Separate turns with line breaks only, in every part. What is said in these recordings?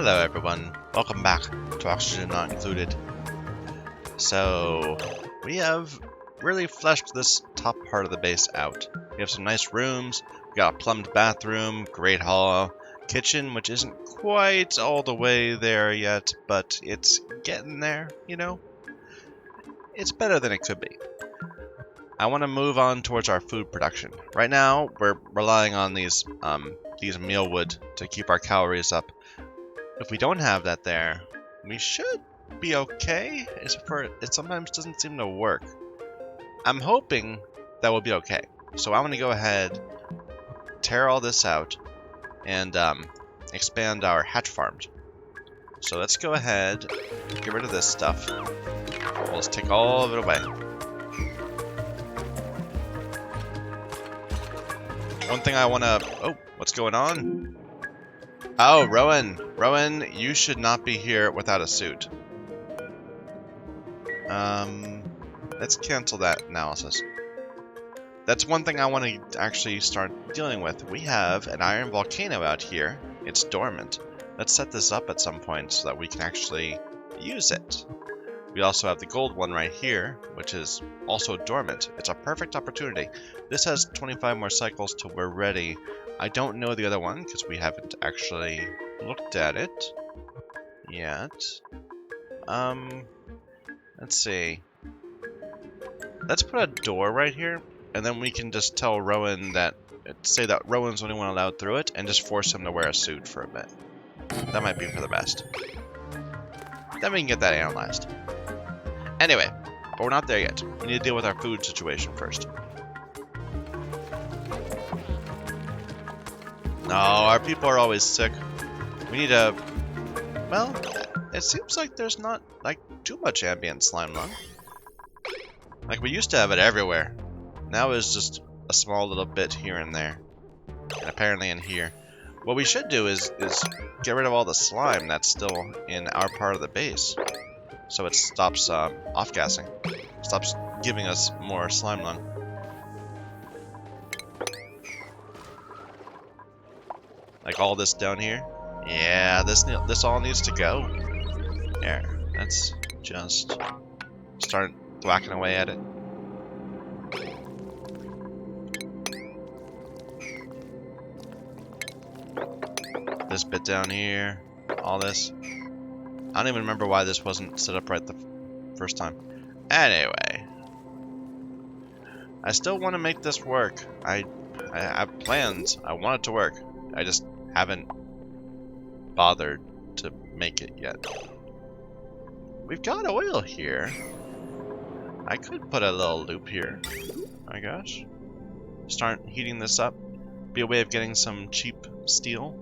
Hello everyone, welcome back to Oxygen Not Included. So, we have really fleshed this top part of the base out. We have some nice rooms, we got a plumbed bathroom, great hall, kitchen which isn't quite all the way there yet, but it's getting there, you know? It's better than it could be. I want to move on towards our food production. Right now, we're relying on these meal wood to keep our calories up. If we don't have that there, we should be okay, except for it sometimes doesn't seem to work. I'm hoping that will be okay. So I'm going to go ahead, tear all this out, and expand our hatch farms. So let's go ahead, get rid of this stuff. We'll just take all of it away. One thing I want to... Oh, what's going on? Oh, Rowan. Rowan, you should not be here without a suit. Let's cancel that analysis. That's one thing I want to actually start dealing with. We have an iron volcano out here. It's dormant. Let's set this up at some point so that we can actually use it. We also have the gold one right here, which is also dormant. It's a perfect opportunity. This has 25 more cycles till we're ready. I don't know the other one because we haven't actually looked at it yet. Let's see. Let's put a door right here, and then we can just tell Rowan that, say that Rowan's the only one allowed through it, and just force him to wear a suit for a bit. That might be for the best. Then we can get that analyzed. Anyway, but we're not there yet. We need to deal with our food situation first. No, our people are always sick. We need to... Well, it seems like there's not, like, too much ambient slime lung. Like, we used to have it everywhere. Now it's just a small little bit here and there. And apparently in here. What we should do is get rid of all the slime that's still in our part of the base. So it stops off-gassing. Stops giving us more slime lung. Like all this down here. Yeah, this all needs to go. There. Let's just start whacking away at it. This bit down here. All this. I don't even remember why this wasn't set up right the first time. Anyway. I still want to make this work. I have plans. I want it to work. I just haven't bothered to make it yet. We've got oil here. I could put a little loop here, I guess. Start heating this up. Be a way of getting some cheap steel.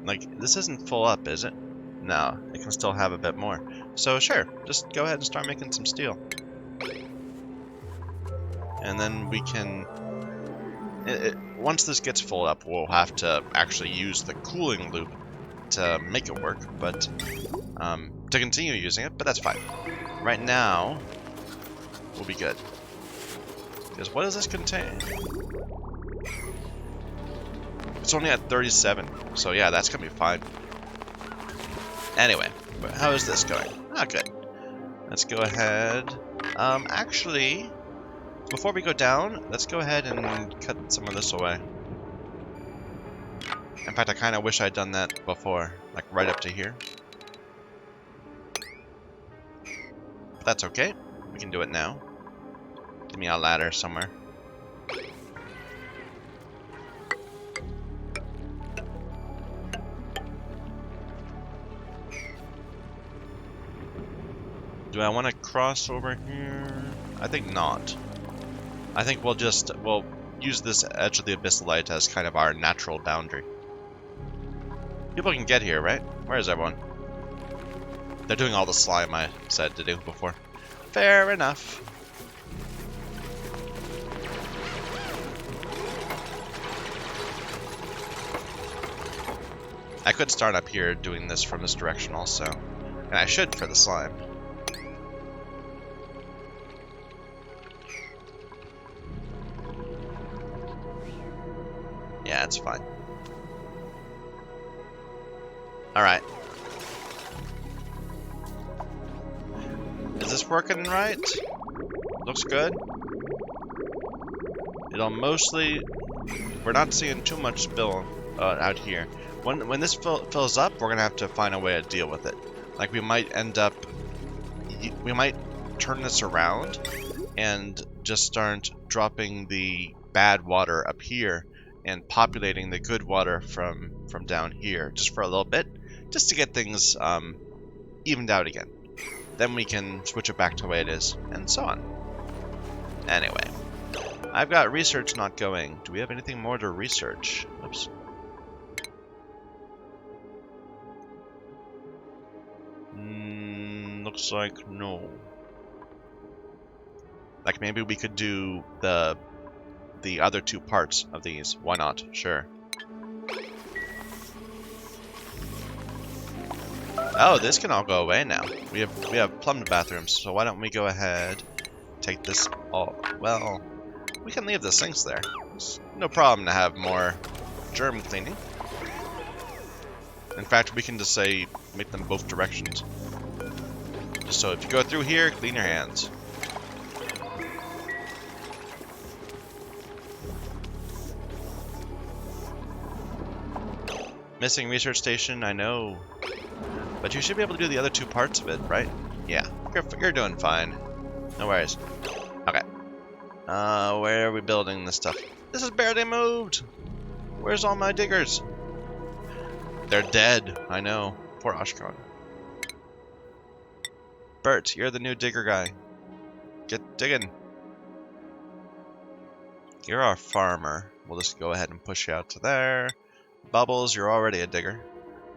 Like, this isn't full up, is it? No, it can still have a bit more. So sure, just go ahead and start making some steel. And then we can... once this gets full up, we'll have to actually use the cooling loop to make it work, but... to continue using it, but that's fine. Right now, we'll be good. Because what does this contain? It's only at 37, so yeah, that's gonna be fine. Anyway, how is this going? Ah, good. Let's go ahead. Actually, before we go down, let's go ahead and cut some of this away. In fact, I kind of wish I'd done that before, like right up to here. But that's okay. We can do it now. Give me a ladder somewhere. Do I want to cross over here? I think not. I think we'll use this edge of the Abyssalite as kind of our natural boundary. People can get here, right? Where is everyone? They're doing all the slime I said to do before. Fair enough. I could start up here doing this from this direction also. And I should for the slime. That's fine. Alright. Is this working right? Looks good. It'll mostly... We're not seeing too much spill out here. When this fills up, we're going to have to find a way to deal with it. Like, we might end up... We might turn this around and just start dropping the bad water up here and populating the good water from down here just for a little bit, just to get things evened out again. Then we can switch it back to the way it is, and so on. Anyway, I've got research not going. Do we have anything more to research? Oops. Looks like no. Like maybe we could do the other two parts of these. Why not? Sure. Oh, this can all go away now. We have plumbed bathrooms, so why don't we go ahead, take this all... Well, we can leave the sinks there. It's no problem to have more germ cleaning. In fact, we can just say, make them both directions. Just so if you go through here, clean your hands. Missing research station, I know. But you should be able to do the other two parts of it, right? Yeah, you're doing fine. No worries. Okay. Where are we building this stuff? This is barely moved! Where's all my diggers? They're dead, I know. Poor Ashkan. Bert, you're the new digger guy. Get digging. You're our farmer. We'll just go ahead and push you out to there. Bubbles, you're already a digger.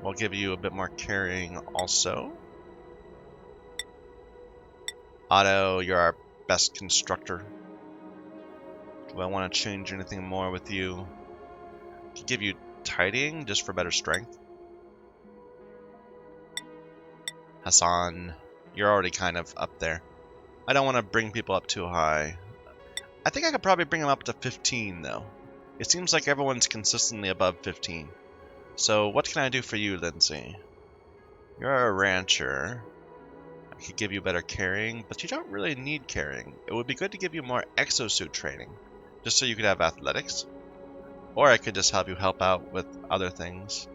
We'll give you a bit more carrying also. Otto, you're our best constructor. Do I want to change anything more with you? Can give you tidying just for better strength. Hassan, you're already kind of up there. I don't want to bring people up too high. I think I could probably bring them up to 15 though. It seems like everyone's consistently above 15. So what can I do for you, Lindsay? You're a rancher. I could give you better carrying, but you don't really need carrying. It would be good to give you more exosuit training, just so you could have athletics. Or I could just have you help out with other things.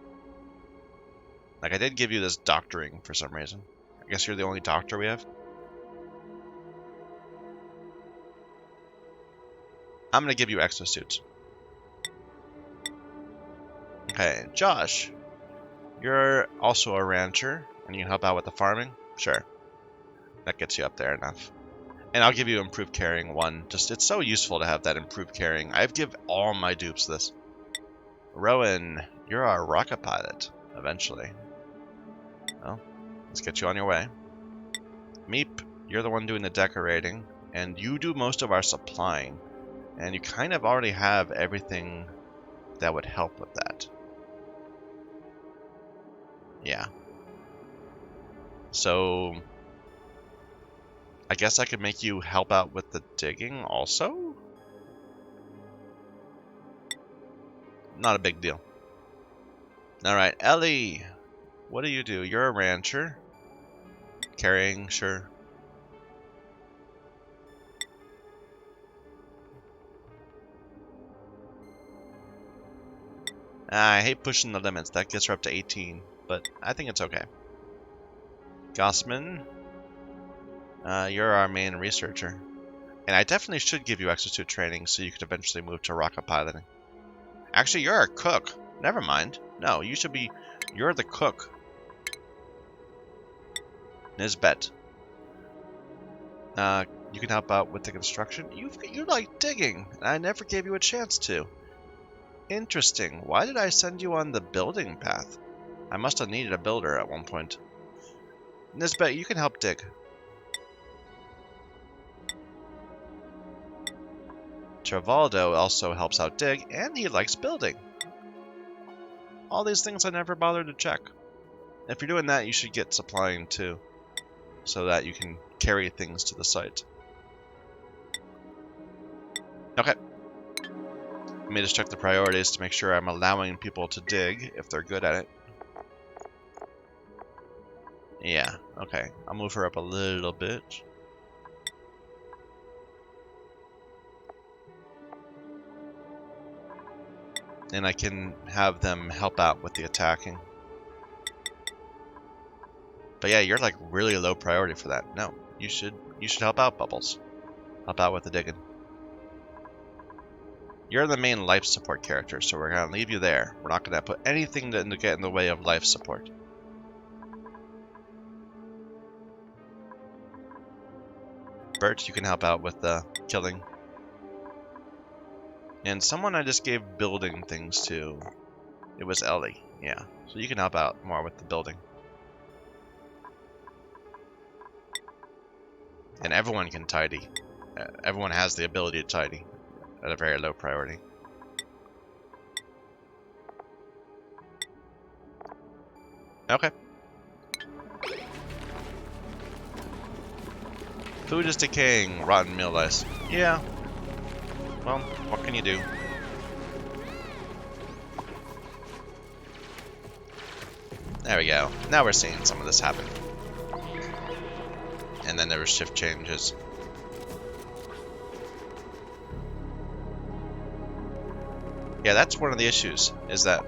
Like I did give you this doctoring for some reason. I guess you're the only doctor we have. I'm gonna give you exosuits. Okay, Josh, you're also a rancher, and you help out with the farming? Sure. That gets you up there enough. And I'll give you improved carrying 1. Just, it's so useful to have that improved carrying. I've give all my dupes this. Rowan, you're our rocket pilot, eventually. Well, let's get you on your way. Meep, you're the one doing the decorating, and you do most of our supplying. And you kind of already have everything that would help with that. Yeah. So, I guess I could make you help out with the digging also? Not a big deal. Alright, Ellie! What do you do? You're a rancher. Carrying, sure. I hate pushing the limits. That gets her up to 18, but I think it's okay. Gossman, you're our main researcher. And I definitely should give you exosuit training so you could eventually move to rocket piloting. Actually, you're a cook. Never mind. No, you should be... You're the cook. Nisbet. You can help out with the construction. You like digging, and I never gave you a chance to. Interesting. Why did I send you on the building path? I must have needed a builder at one point. Nisbet, you can help dig. Travaldo also helps out dig, and he likes building. All these things I never bothered to check. If you're doing that, you should get supplying too, so that you can carry things to the site. Okay. Let me just check the priorities to make sure I'm allowing people to dig if they're good at it. Yeah, okay. I'll move her up a little bit. And I can have them help out with the attacking. But yeah, you're like really low priority for that. No, you should help out, Bubbles. Help out with the digging. You're the main life support character, so we're gonna leave you there. We're not gonna put anything to get in the way of life support. Bert, you can help out with the killing. And someone I just gave building things to. It was Ellie, yeah. So you can help out more with the building. And everyone can tidy. Everyone has the ability to tidy at a very low priority. Okay. Food is decaying, rotten meal lice. Yeah. Well, what can you do? There we go. Now we're seeing some of this happen. And then there were shift changes. Yeah, that's one of the issues, is that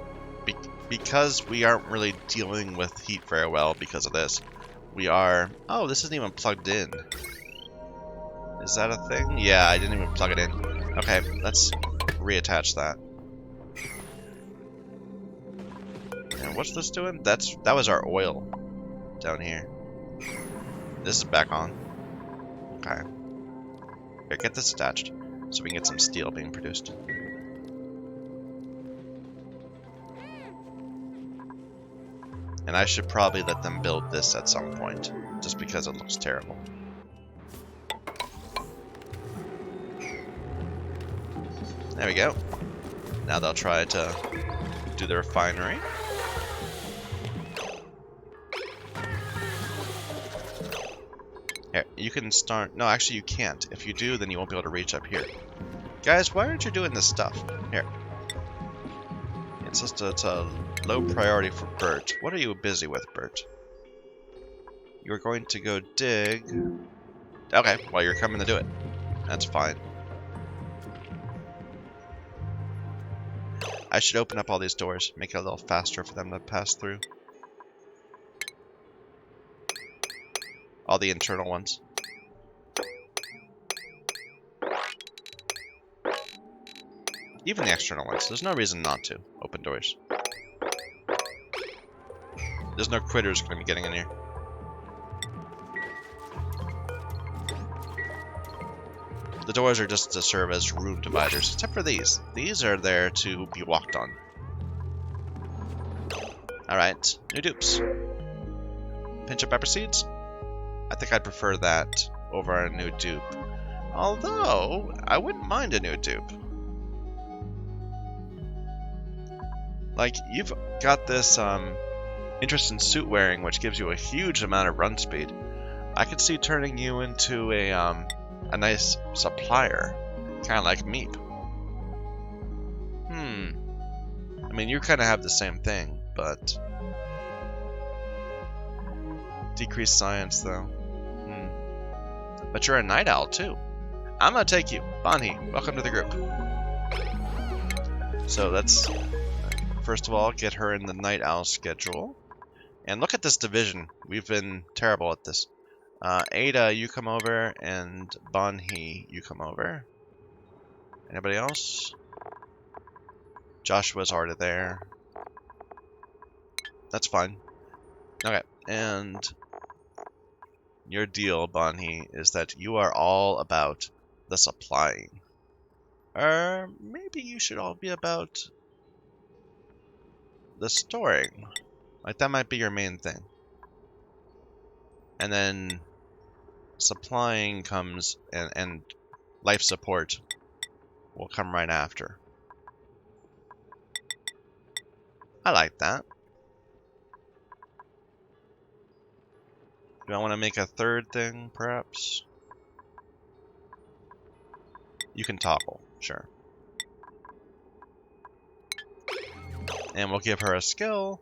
because we aren't really dealing with heat very well because of this, we are... Oh, this isn't even plugged in. Is that a thing? Yeah, I didn't even plug it in. Okay, let's reattach that. And what's this doing? That was our oil down here. This is back on. Okay. Here, get this attached so we can get some steel being produced. And I should probably let them build this at some point, just because it looks terrible. There we go. Now they'll try to do the refinery. Here, you can start... No, actually you can't. If you do, then you won't be able to reach up here. Guys, why aren't you doing this stuff? Here. It's just it's a low priority for Bert. What are you busy with, Bert? You're going to go dig... Okay, well you're coming to do it. That's fine. I should open up all these doors, make it a little faster for them to pass through. All the internal ones. Even the external ones. There's no reason not to open doors. There's no critters going to be getting in here. The doors are just to serve as room dividers, except for these. These are there to be walked on. Alright, new dupes. Pinch of pepper seeds? I think I'd prefer that over a new dupe. Although, I wouldn't mind a new dupe. Like, you've got this interest in suit wearing, which gives you a huge amount of run speed. I could see turning you into a nice supplier, kind of like Meep. I mean, you kind of have the same thing, but decreased science though. But you're a night owl too. I'm gonna take you, Banhi. Welcome to the group. So let's first of all get her in the night owl schedule, and look at this division. We've been terrible at this. Ada, you come over, and Banhi, you come over. Anybody else? Joshua's already there. That's fine. Okay, and your deal, Banhi, is that you are all about the supplying. Or maybe you should all be about the storing. Like, that might be your main thing. And then supplying comes, and life support will come right after. I like that. Do I want to make a third thing, perhaps? You can toggle, sure. And we'll give her a skill.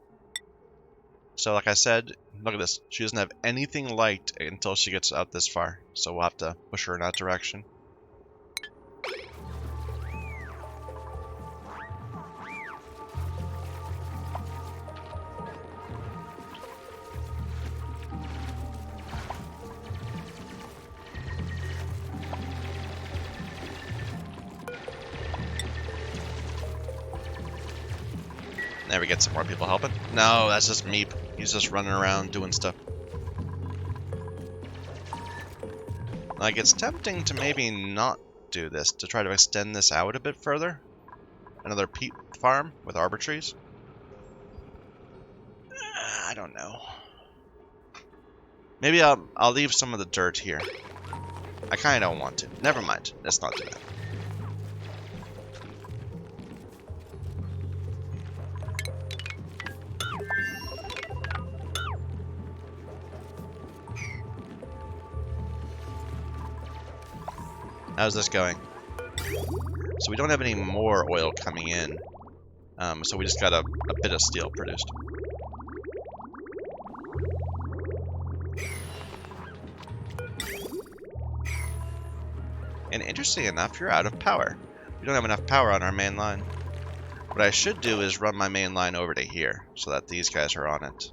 So like I said, look at this. She doesn't have anything liked until she gets out this far. So we'll have to push her in that direction. There we get some more people helping. No, that's just Meep. He's just running around doing stuff. Like, it's tempting to maybe not do this, to try to extend this out a bit further. Another peat farm with arbor trees. I don't know. Maybe I'll leave some of the dirt here. I kind of don't want to. Never mind. Let's not do that. How's this going? So we don't have any more oil coming in. So we just got a bit of steel produced. And interestingly enough, you're out of power. We don't have enough power on our main line. What I should do is run my main line over to here, so that these guys are on it.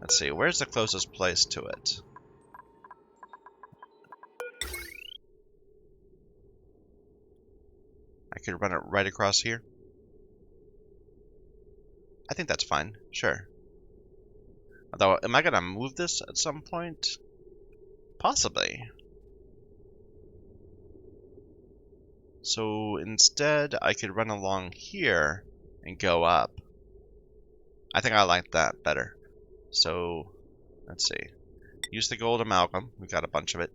Let's see, where's the closest place to it? I could run it right across here. I think that's fine, sure. Although, am I going to move this at some point? Possibly. So instead, I could run along here and go up. I think I like that better. So, let's see. Use the gold amalgam. We got a bunch of it.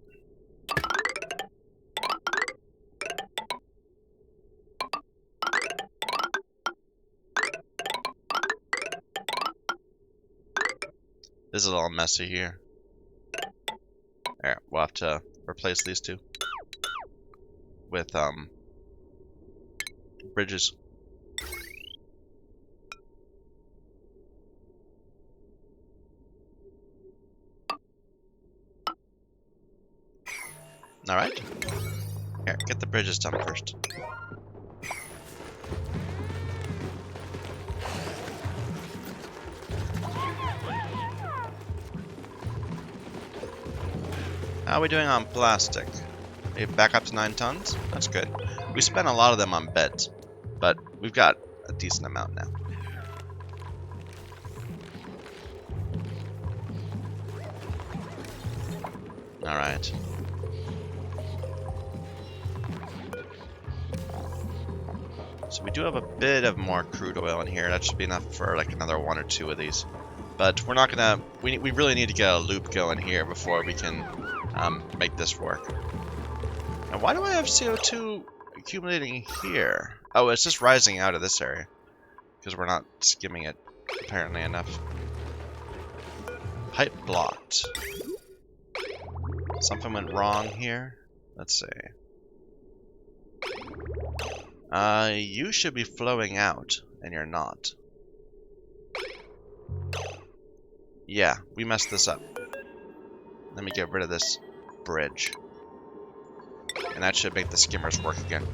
This is all messy here. Alright, we'll have to replace these two with bridges. Alright. Here, get the bridges done first. How are we doing on plastic? Are back up to 9 tons? That's good. We spent a lot of them on beds, but we've got a decent amount now. Alright. So we do have a bit of more crude oil in here. That should be enough for like another 1 or 2 of these. But we're not gonna... We really need to get a loop going here before we can make this work. Now, why do I have CO2 accumulating here? Oh, it's just rising out of this area. Because we're not skimming it, apparently enough. Pipe blocked. Something went wrong here. Let's see. You should be flowing out, and you're not. Yeah, we messed this up. Let me get rid of this bridge. And that should make the skimmers work again.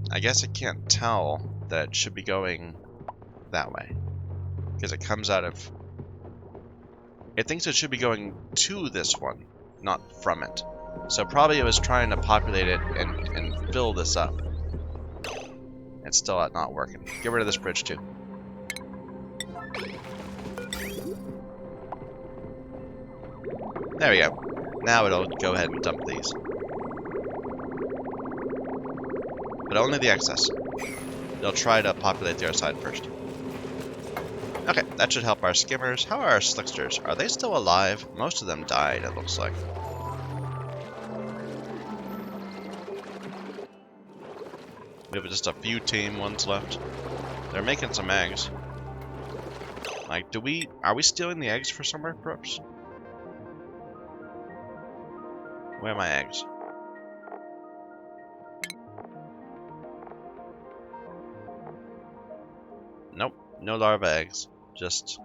I guess it can't tell that it should be going that way. Because it comes out of... It thinks it should be going to this one, not from it. So probably it was trying to populate it and fill this up. It's still not working. Get rid of this bridge too. There we go. Now it'll go ahead and dump these. But only the excess. They'll try to populate the other side first. Okay, that should help our skimmers. How are our slicksters? Are they still alive? Most of them died, it looks like. We have just a few tame ones left. They're making some eggs. Like, are we stealing the eggs for somewhere, perhaps? Where are my eggs? No larva eggs. Just...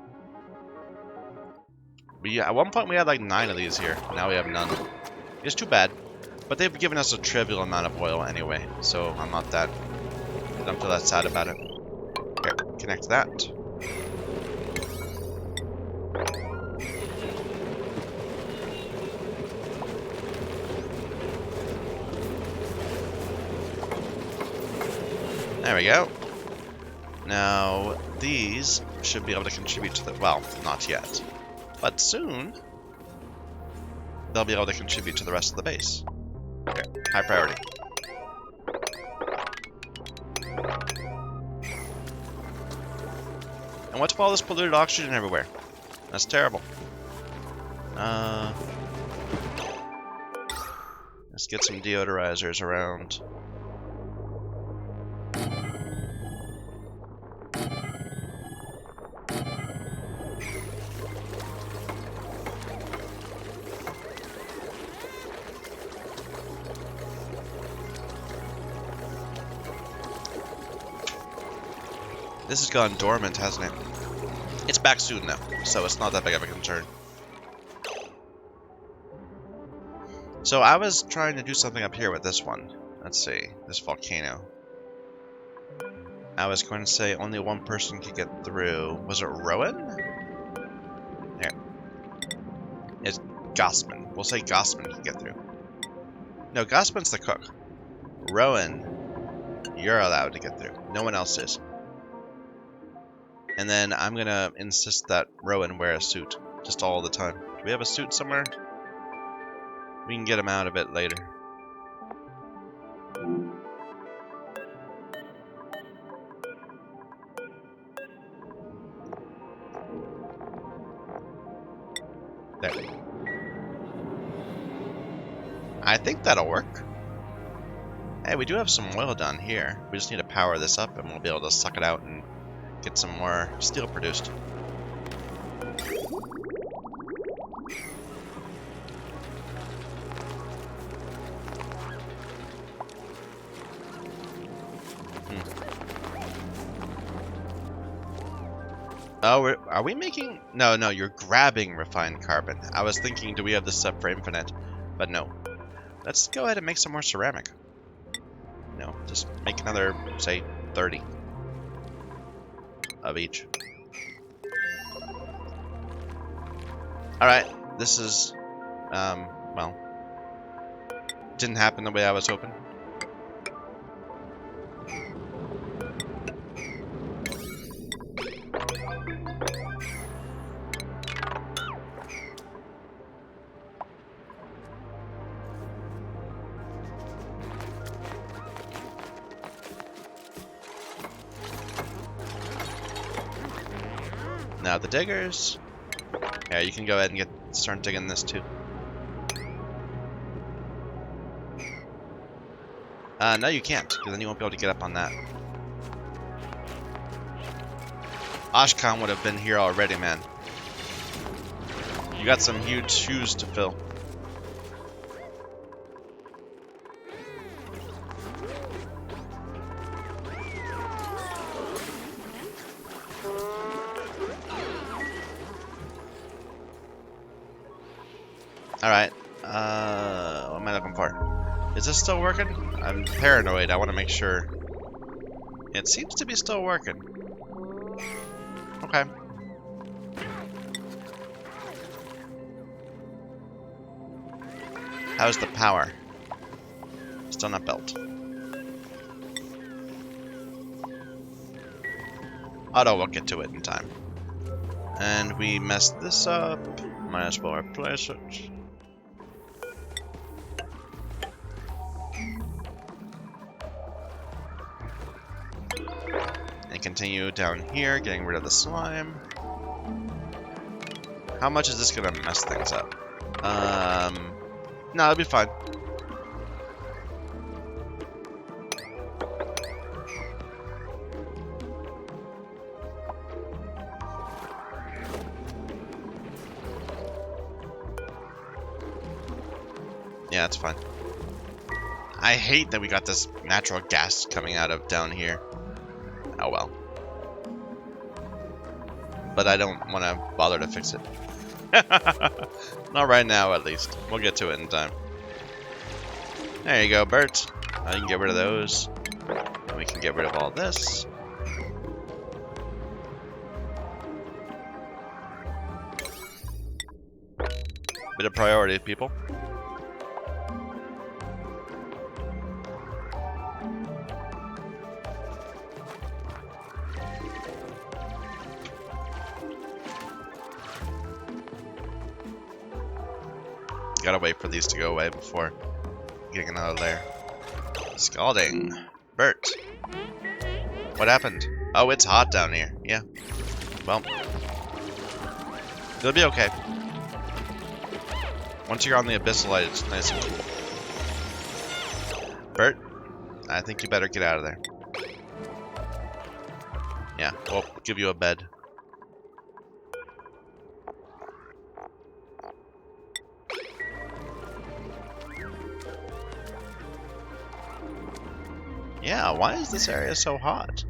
at one point we had like 9 of these here. Now we have none. It's too bad. But they've given us a trivial amount of oil anyway, so I don't feel that sad about it. Here, connect that. There we go. Now, these should be able to contribute to the... Well, not yet. But soon, they'll be able to contribute to the rest of the base. Okay, high priority. And what's with all this polluted oxygen everywhere? That's terrible. Let's get some deodorizers around. This has gone dormant, hasn't it? It's back soon now, so it's not that big of a concern. So I was trying to do something up here with this one. Let's see, this volcano. I was going to say only one person could get through. Was it Rowan? There. It's Gossman. We'll say Gossman can get through. No, Gossman's the cook. Rowan, you're allowed to get through. No one else is. And then I'm gonna insist that Rowan wear a suit, just all the time. Do we have a suit somewhere? We can get him out of it later. There. I think that'll work. Hey, we do have some oil down here. We just need to power this up and we'll be able to suck it out and get some more steel produced. Oh, are we making... No, you're grabbing refined carbon. I was thinking, do we have this stuff for infinite? But no. Let's go ahead and make some more ceramic. No, just make another, say, 30 of each. Alright, this is, well, didn't happen the way I was hoping. Now the diggers. Yeah, you can go ahead and start digging this too. No, you can't, because then you won't be able to get up on that. Ashkan would have been here already, man. You got some huge shoes to fill. Alright, what am I looking for? Is this still working? I'm paranoid, I want to make sure. It seems to be still working. Okay. How's the power? Still not built. Auto will get to it in time. And we messed this up. Might as well replace it. And continue down here, getting rid of the slime. How much is this gonna mess things up? No, it'll be fine. Yeah, it's fine. I hate that we got this natural gas coming out of down here. Oh well. but I don't want to bother to fix it. Not right now, at least. We'll get to it in time. There you go, Bert. I can get rid of those. And we can get rid of all this. Bit of priority, people. Gotta wait for these to go away before getting another layer. Scalding. Bert. What happened? Oh, it's hot down here. Yeah. Well. It'll be okay. Once you're on the Abyssalite, it's nice and cool. Bert, I think you better get out of there. Yeah, we'll give you a bed. Yeah, why is this area so hot?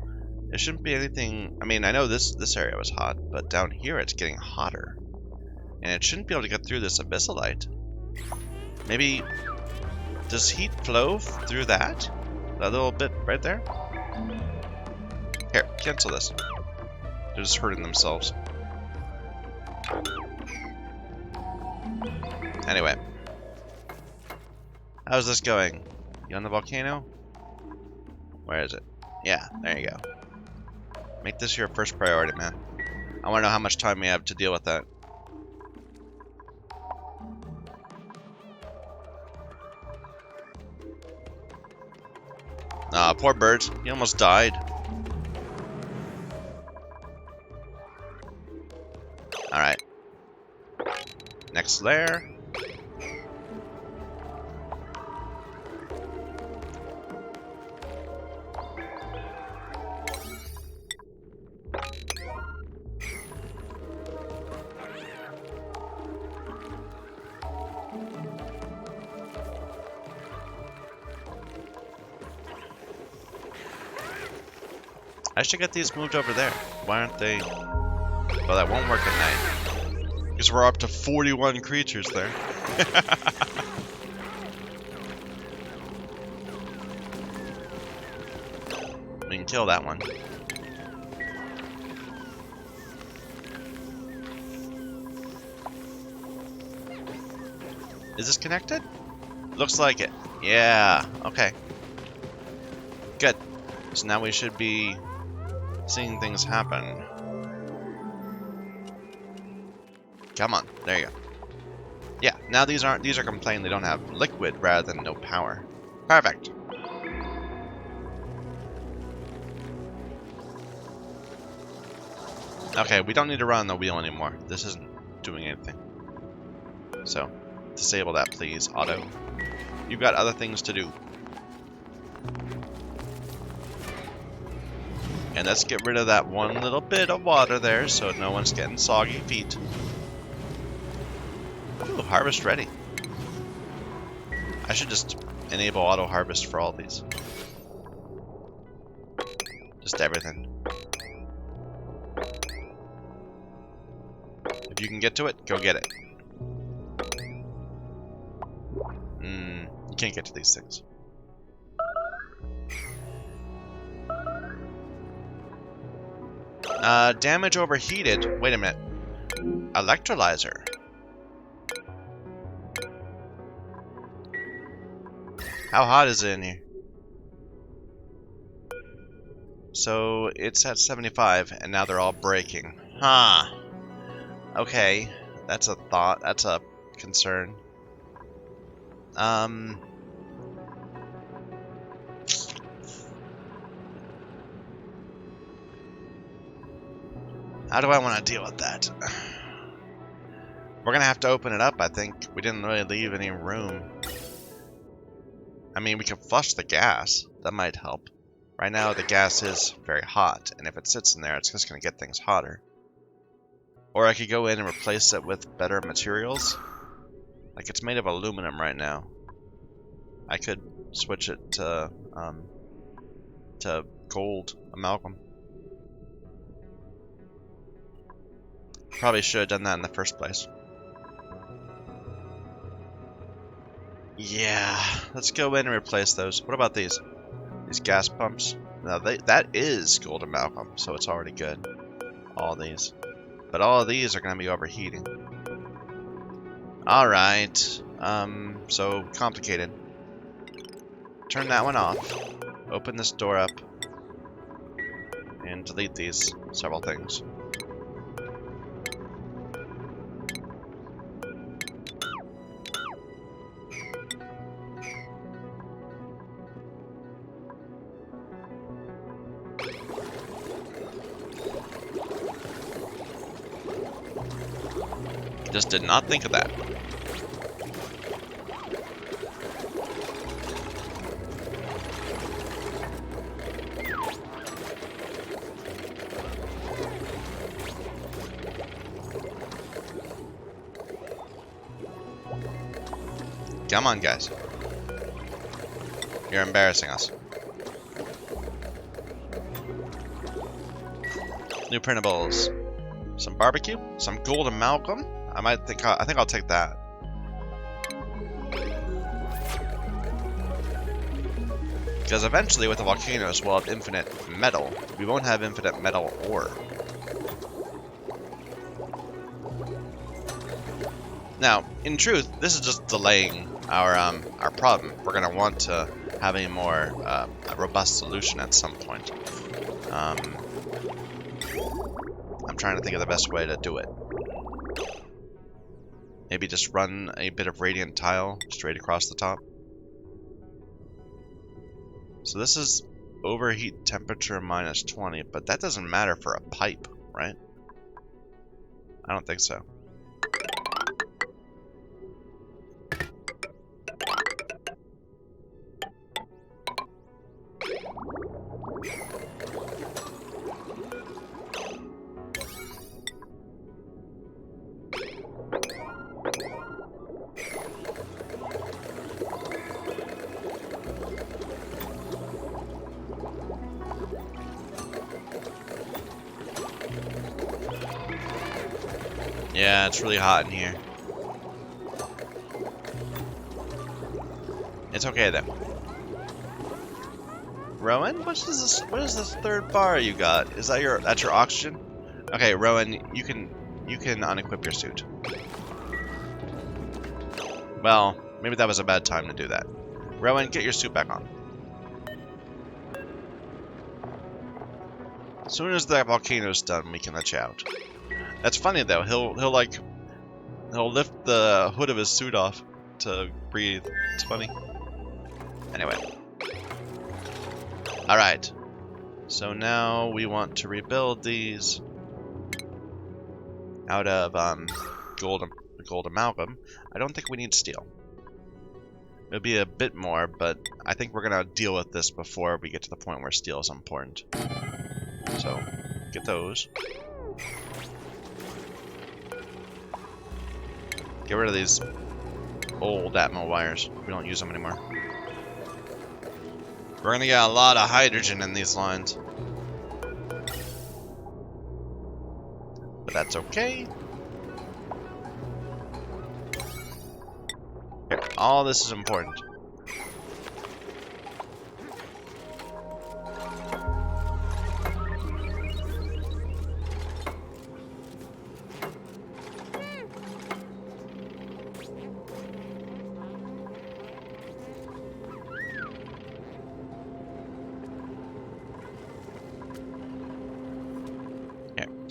There shouldn't be anything... I mean, I know this area was hot, but down here it's getting hotter. And it shouldn't be able to get through this Abyssalite. Maybe... Does heat flow through that? That little bit right there? Here, cancel this. They're just hurting themselves. Anyway. How's this going? You on the volcano? Where is it? Yeah, there you go. Make this your first priority, man. I want to know how much time we have to deal with that. Ah, poor bird. He almost died. Alright. Next layer. I should get these moved over there. Why aren't they... Well, that won't work at night. Because we're up to 41 creatures there. We can kill that one. Is this connected? Looks like it. Yeah, okay. Good. So now we should be seeing things happen. Come on, there you go. Yeah, now these are complaining they don't have liquid rather than no power. Perfect. Okay, we don't need to run the wheel anymore. This isn't doing anything. So, disable that please, auto. You've got other things to do. And let's get rid of that one little bit of water there so no one's getting soggy feet. Ooh, harvest ready. I should just enable auto harvest for all these. Just everything. If you can get to it, go get it. You can't get to these things. Damage overheated. Wait a minute. Electrolyzer. How hot is it in here? So it's at 75, and now they're all breaking. Huh. Okay, that's a thought. That's a concern. How do I want to deal with that? We're gonna have to open it up, I think. We didn't really leave any room. I mean, we can flush the gas. That might help. Right now, the gas is very hot, and if it sits in there, it's just gonna get things hotter. Or I could go in and replace it with better materials. Like, it's made of aluminum right now. I could switch it to gold amalgam. Probably should have done that in the first place. Yeah, let's go in and replace those. What about these? These gas pumps? Now, that is gold amalgam, so it's already good. All these. But all of these are going to be overheating. Alright. So complicated. Turn that one off. Open this door up. And delete these several things. Just did not think of that. Come on, guys. You're embarrassing us. New printables. Some barbecue. Some gold amalgam. I think I'll take that. Because eventually, with the volcanoes, we'll have infinite metal. We won't have infinite metal ore. Now, in truth, this is just delaying our problem. We're gonna want to have a more a robust solution at some point. I'm trying to think of the best way to do it. Maybe just run a bit of radiant tile straight across the top. So this is overheat temperature minus 20, but that doesn't matter for a pipe, right? I don't think so. Yeah, it's really hot in here. It's okay though. Rowan, what is this third bar you got? Is that that's your oxygen? Okay, Rowan, you can unequip your suit. Well, maybe that was a bad time to do that. Rowan, get your suit back on. As soon as the volcano's done, we can let you out. That's funny though. He'll lift the hood of his suit off to breathe. It's funny. Anyway. All right. So now we want to rebuild these out of gold amalgam. I don't think we need steel. It'll be a bit more, but I think we're gonna deal with this before we get to the point where steel is important. So get those. Get rid of these old Atmo wires. We don't use them anymore. We're gonna get a lot of hydrogen in these lines. But that's okay. Here, all this is important.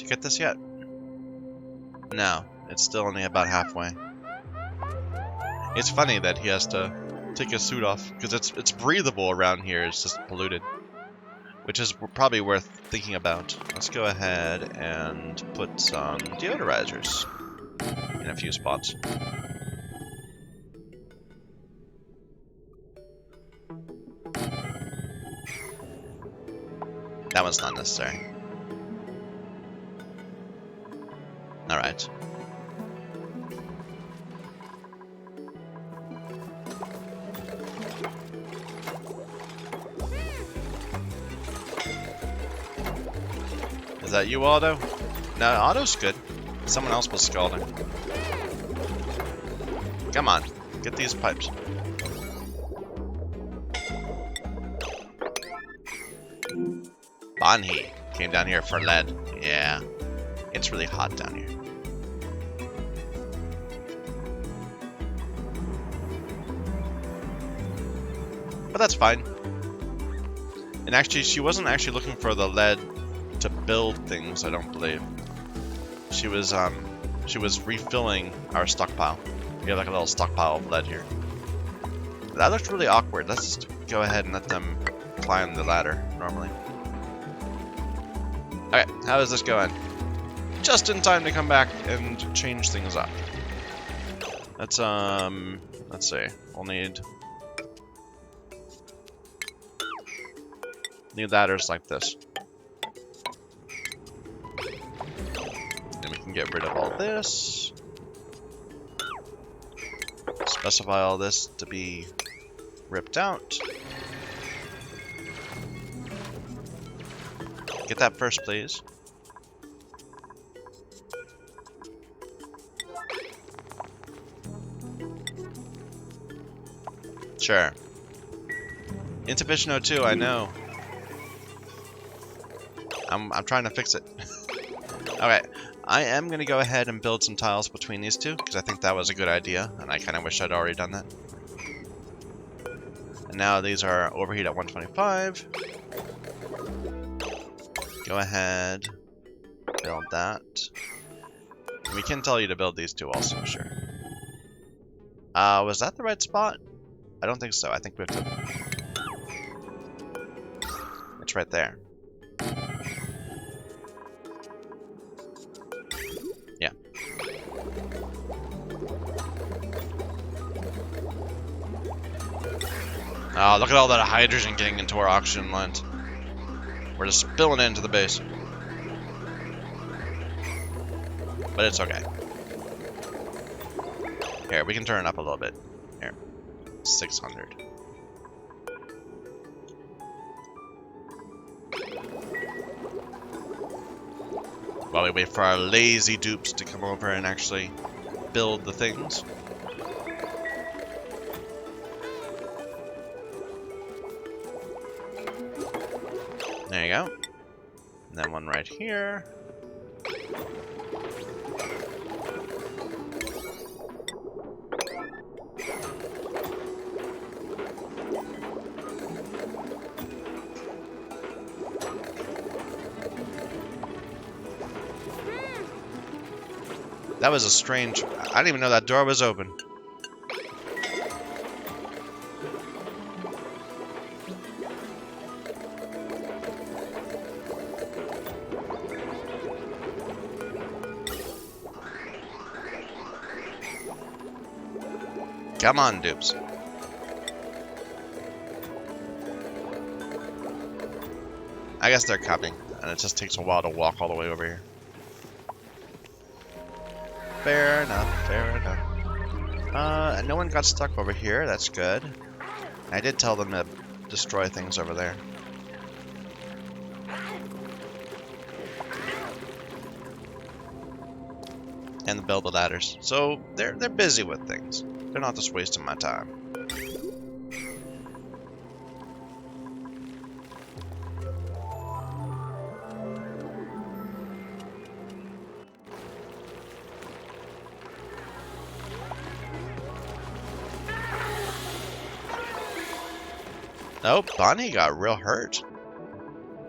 Get this yet? No, it's still only about halfway. It's funny that he has to take his suit off because it's breathable around here. It's just polluted, which is probably worth thinking about. Let's go ahead and put some deodorizers in a few spots. That one's not necessary. Alright. Is that you, Otto? No, Otto's good. Someone else was scalding. Come on, get these pipes. Banhi came down here for lead. Yeah, it's really hot down here. But that's fine. And actually, she wasn't actually looking for the lead to build things, I don't believe. She was refilling our stockpile. We have like a little stockpile of lead here. That looked really awkward. Let's just go ahead and let them climb the ladder normally. Okay, how is this going? Just in time to come back and change things up. Let's see. We'll need ladders like this. And we can get rid of all this. Specify all this to be ripped out. Get that first, please. Sure. Insufficient O2, I know. I'm trying to fix it. Okay, I am going to go ahead and build some tiles between these two, because I think that was a good idea, and I kind of wish I'd already done that. And now these are overheat at 125. Go ahead, build that. And we can tell you to build these two also, sure. Was that the right spot? I don't think so. I think we have to... It's right there. Yeah. Oh, look at all that hydrogen getting into our oxygen lines. We're just spilling into the base. But it's okay. Here, we can turn it up a little bit. Here. 600. While we wait for our lazy dupes to come over and actually build the things. There you go. And then one right here. That was a strange... I didn't even know that door was open. Come on, dupes. I guess they're coming, and it just takes a while to walk all the way over here. Fair enough, fair enough. No one got stuck over here, that's good. I did tell them to destroy things over there. And build the ladders. So, they're busy with things. They're not just wasting my time. Oh, Bonnie got real hurt.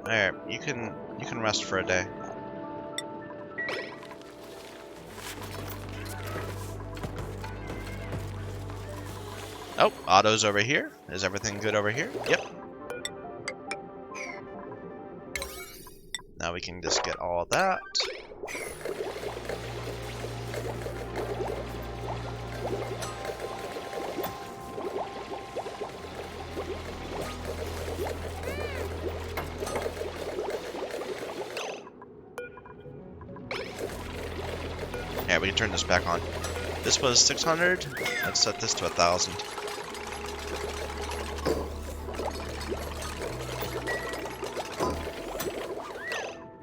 There, you can rest for a day. Oh, Otto's over here. Is everything good over here? Yep. Now we can just get all that. Yeah, we can turn this back on. This was 600. Let's set this to 1,000.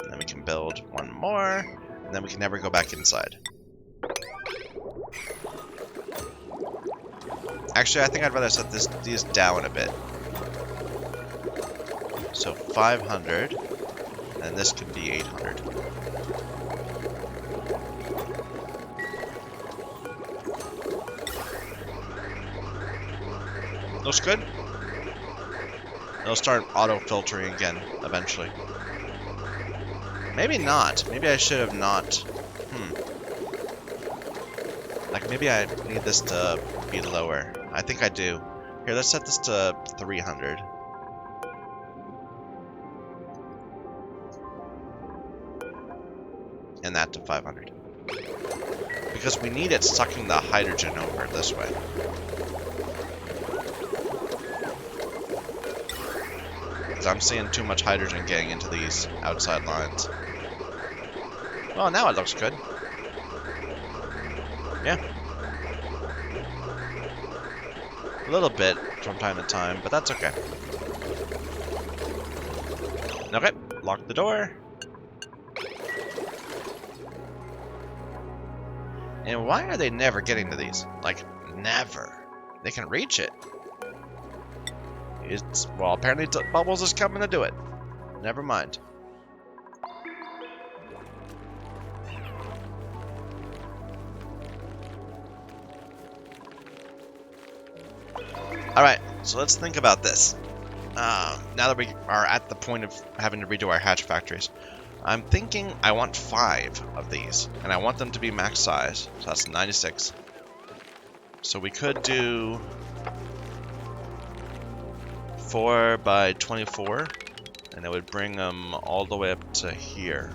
And then we can build one more. and then we can never go back inside. Actually, I think I'd rather set these down a bit. So 500, and this can be 800. Looks good. It'll start auto-filtering again, eventually. Maybe not. Maybe I should have not. Like, maybe I need this to be lower. I think I do. Here, let's set this to 300. And that to 500. Because we need it sucking the hydrogen over this way. Because I'm seeing too much hydrogen getting into these outside lines. Well, now it looks good. Yeah. A little bit from time to time, but that's okay. Okay, lock the door. And why are they never getting to these? Like, never. They can reach it. Well, apparently Bubbles is coming to do it. Never mind. Alright, so let's think about this. Now that we are at the point of having to redo our hatch factories, I'm thinking I want 5 of these, and I want them to be max size, so that's 96. So we could do 4 by 24, and it would bring them all the way up to here.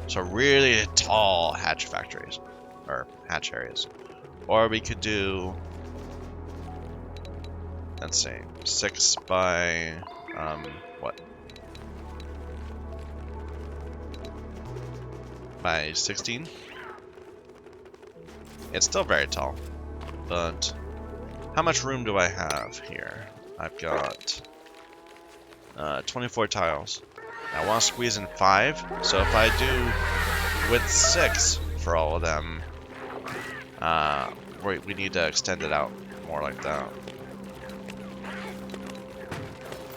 So really tall hatch factories, or hatch areas. Or we could do, let's see, 6 by, what? By 16? It's still very tall, but how much room do I have here? I've got 24 tiles. I want to squeeze in 5, so if I do with 6 for all of them, we need to extend it out more like that.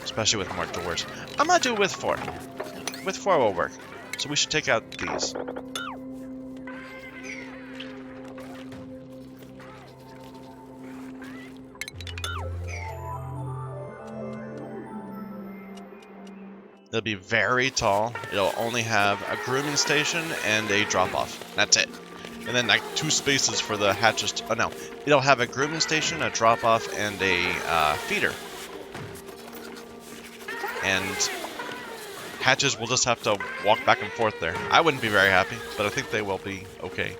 Especially with more doors. I'm gonna do with 4. With 4 will work. So we should take out these. It'll be very tall. It'll only have a grooming station and a drop-off. That's it. And then like 2 spaces for the hatches. Oh no, it'll have a grooming station, a drop-off, and a feeder. And hatches will just have to walk back and forth there. I wouldn't be very happy, but I think they will be okay.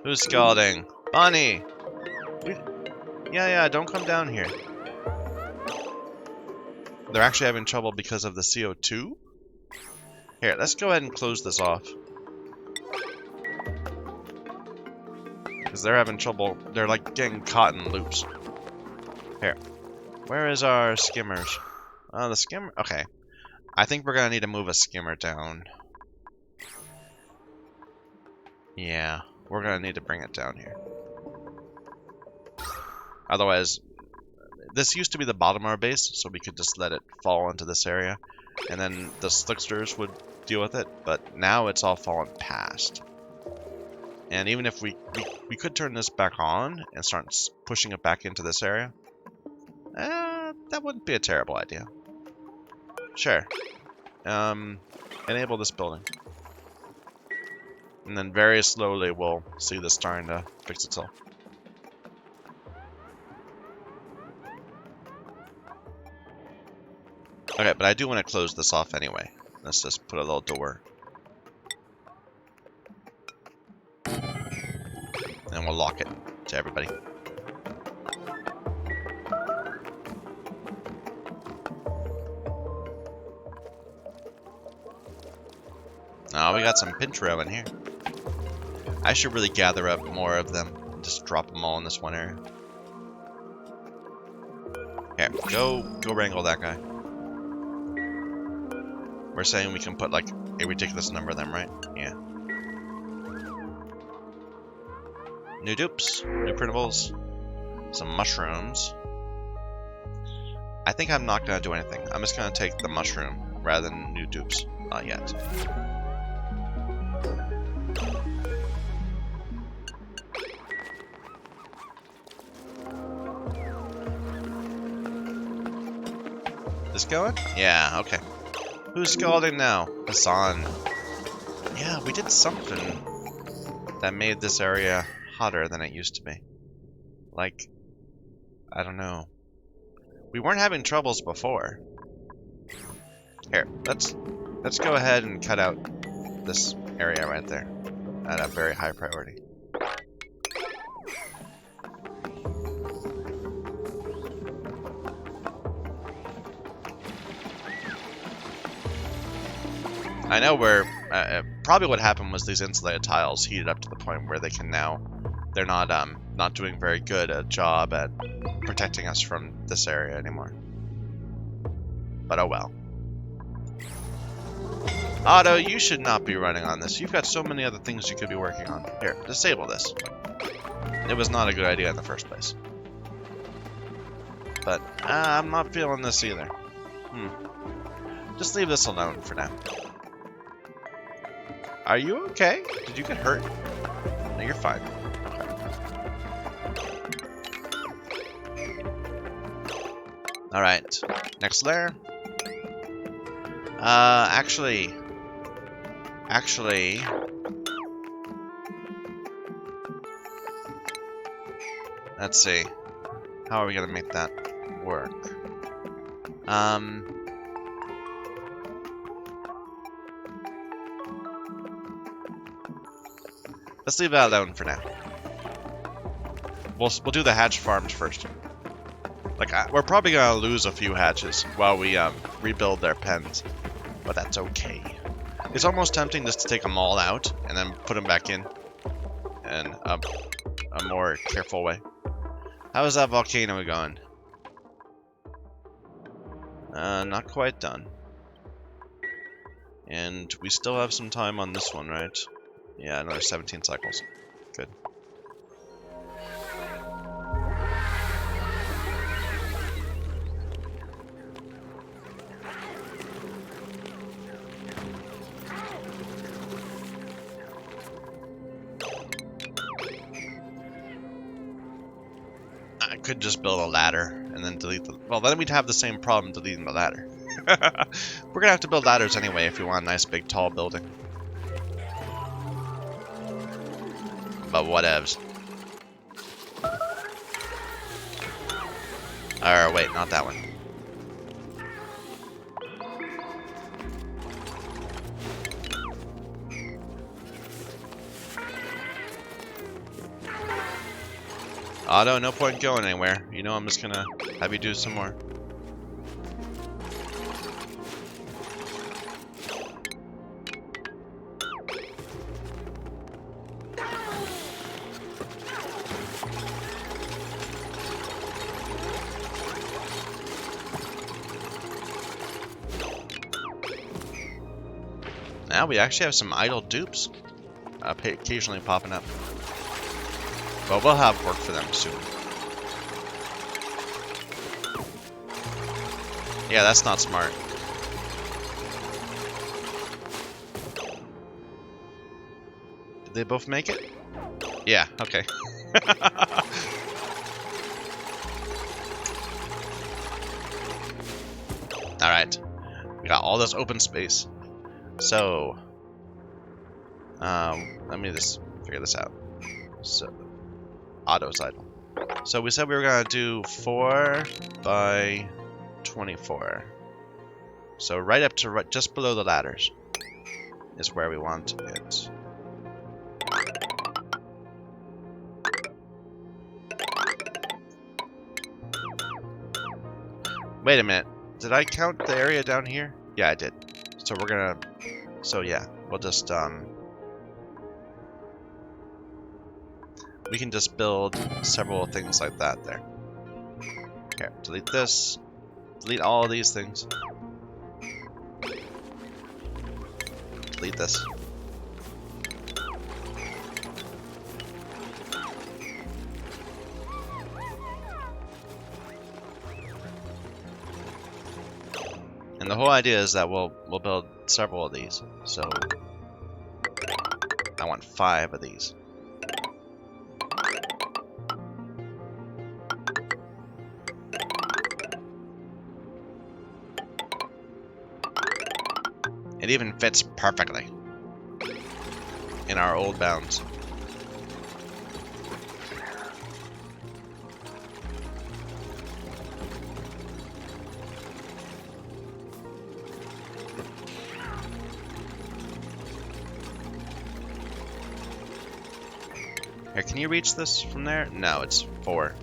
Who's scalding? Bonnie! Yeah, don't come down here. They're actually having trouble because of the CO2? Here, let's go ahead and close this off. Because they're having trouble. They're like getting caught in loops. Here. Where is our skimmers? Oh, the skimmer. Okay. I think we're going to need to move a skimmer down. Yeah. We're going to need to bring it down here. Otherwise, this used to be the bottom of our base, so we could just let it fall into this area. And then the slicksters would deal with it. But now it's all fallen past. And even if we could turn this back on and start pushing it back into this area, that wouldn't be a terrible idea. Sure. Enable this building. And then very slowly we'll see this starting to fix itself. Okay, but I do want to close this off anyway. Let's just put a little door. And we'll lock it to everybody. Oh, we got some pinch row in here. I should really gather up more of them and just drop them all in this one area. Here, go wrangle that guy. We're saying we can put like a ridiculous number of them, right? Yeah. New dupes, new printables, some mushrooms. I think I'm not gonna do anything. I'm just gonna take the mushroom rather than new dupes. Not yet. This going? Yeah, okay. Who's scalding now? Hassan. Yeah, we did something that made this area hotter than it used to be. Like, I don't know. We weren't having troubles before. Here, let's go ahead and cut out this area right there at a very high priority. I know where probably what happened was these insulated tiles heated up to the point where they can now they're not doing very good a job at protecting us from this area anymore. But oh well. Otto, you should not be running on this. You've got so many other things you could be working on. Here, disable this. It was not a good idea in the first place. But I'm not feeling this either. Just leave this alone for now. Are you okay? Did you get hurt? No, you're fine. Okay. Alright. Next layer. Actually... Let's see. How are we gonna make that work? Let's leave that alone for now. We'll do the hatch farms first. Like, we're probably gonna lose a few hatches while we rebuild their pens, but that's okay. It's almost tempting just to take them all out and then put them back in a more careful way. How is that volcano going? Not quite done. And we still have some time on this one, right? Yeah, another 17 cycles. Good. I could just build a ladder and then delete the... Well, then we'd have the same problem deleting the ladder. We're gonna have to build ladders anyway if we want a nice big tall building. But whatevs. Or wait, not that one. Otto, no point going anywhere. You know I'm just gonna have you do some more. Now we actually have some idle dupes occasionally popping up. But we'll have work for them soon. Yeah, that's not smart. Did they both make it? Yeah, okay. Alright. We got all this open space. So, let me just figure this out. So, Otto's idle. So we said we were gonna do 4 by 24. So right up to just below the ladders is where we want it. Wait a minute. Did I count the area down here? Yeah, I did. So we're gonna... So yeah, we'll just, we can just build several things like that there. Here, delete this. Delete all of these things. Delete this. And the whole idea is that we'll build several of these. So I want 5 of these. It even fits perfectly in our old bounds. Here, can you reach this from there? No, it's 4.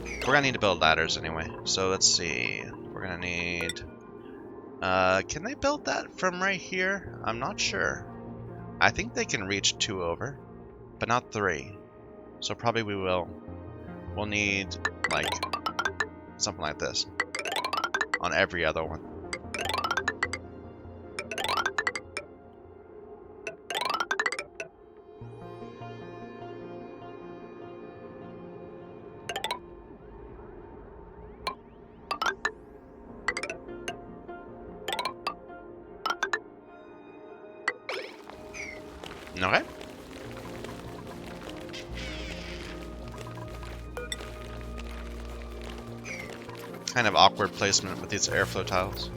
We're gonna need to build ladders anyway. So let's see. We're gonna need... can they build that from right here? I'm not sure. I think they can reach 2 over, but not 3. So probably we will. We'll need, like, something like this on every other one. Okay. Kind of awkward placement with these airflow tiles.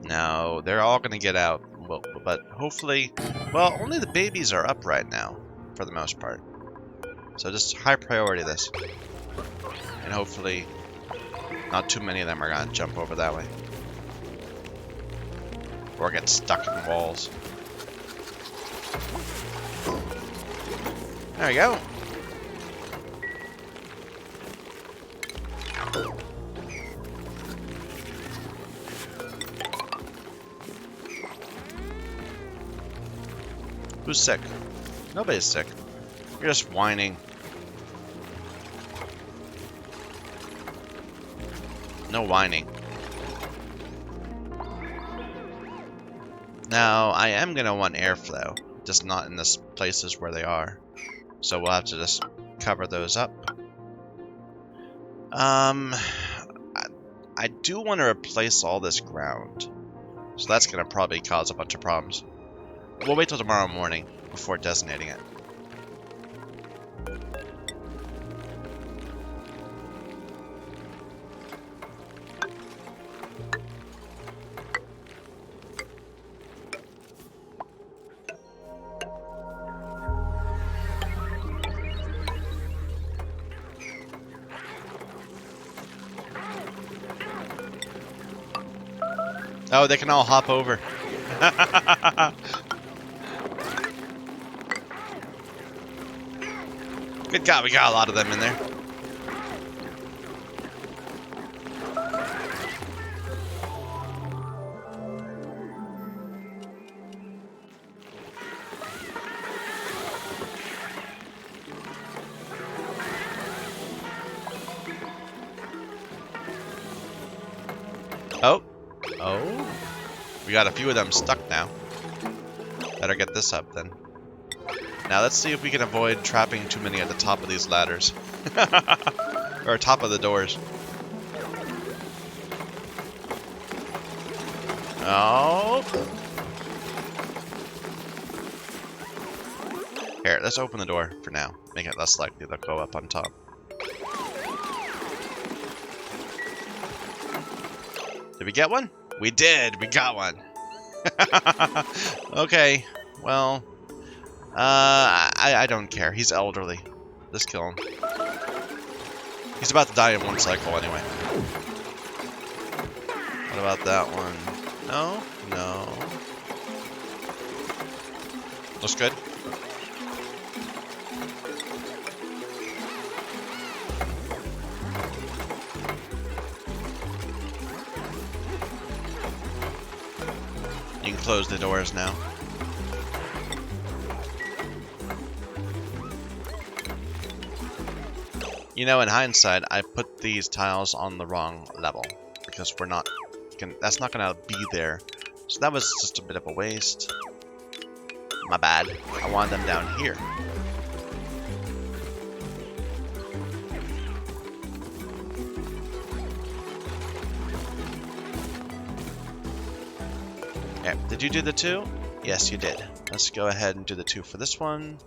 Now, they're all going to get out, well, but hopefully, well, only the babies are up right now, for the most part. So just high priority this. And hopefully, not too many of them are going to jump over that way. Or get stuck in walls. There we go. Who's sick? Nobody's sick. You're just whining. No whining. Now, I am going to want airflow, just not in the places where they are. So we'll have to just cover those up. I do want to replace all this ground. So that's going to probably cause a bunch of problems. We'll wait till tomorrow morning before designating it. Oh, they can all hop over. Good God, we got a lot of them in there. Oh. Oh. We got a few of them stuck now. Better get this up then. Now let's see if we can avoid trapping too many at the top of these ladders. Or top of the doors. Oh. Here, let's open the door for now. Make it less likely they'll go up on top. Did we get one? We did! We got one! Okay, well... I don't care. He's elderly. Let's kill him. He's about to die in one cycle anyway. What about that one? No? No. Looks good. You can close the doors now. You know, in hindsight, I put these tiles on the wrong level because we're not. That's not gonna be there. So that was just a bit of a waste. My bad. I wanted them down here. Okay, did you do the 2? Yes, you did. Let's go ahead and do the 2 for this one.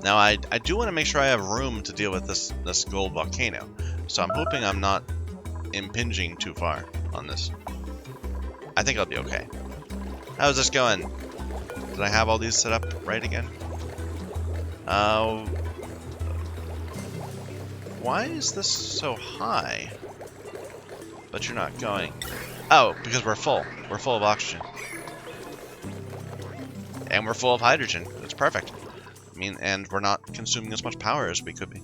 Now, I do want to make sure I have room to deal with this gold volcano. So I'm hoping I'm not impinging too far on this. I think I'll be okay. How's this going? Did I have all these set up right again? Why is this so high? But you're not going. Oh, because we're full. We're full of oxygen. And we're full of hydrogen. That's perfect. I mean, and we're not consuming as much power as we could be.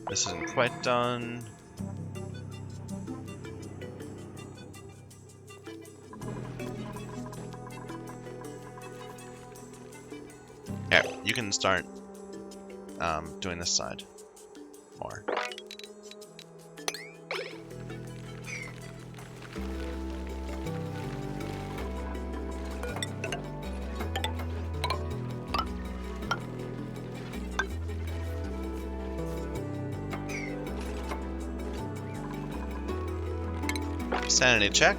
This isn't quite done. Yeah, you can start doing this side more. Sanity check.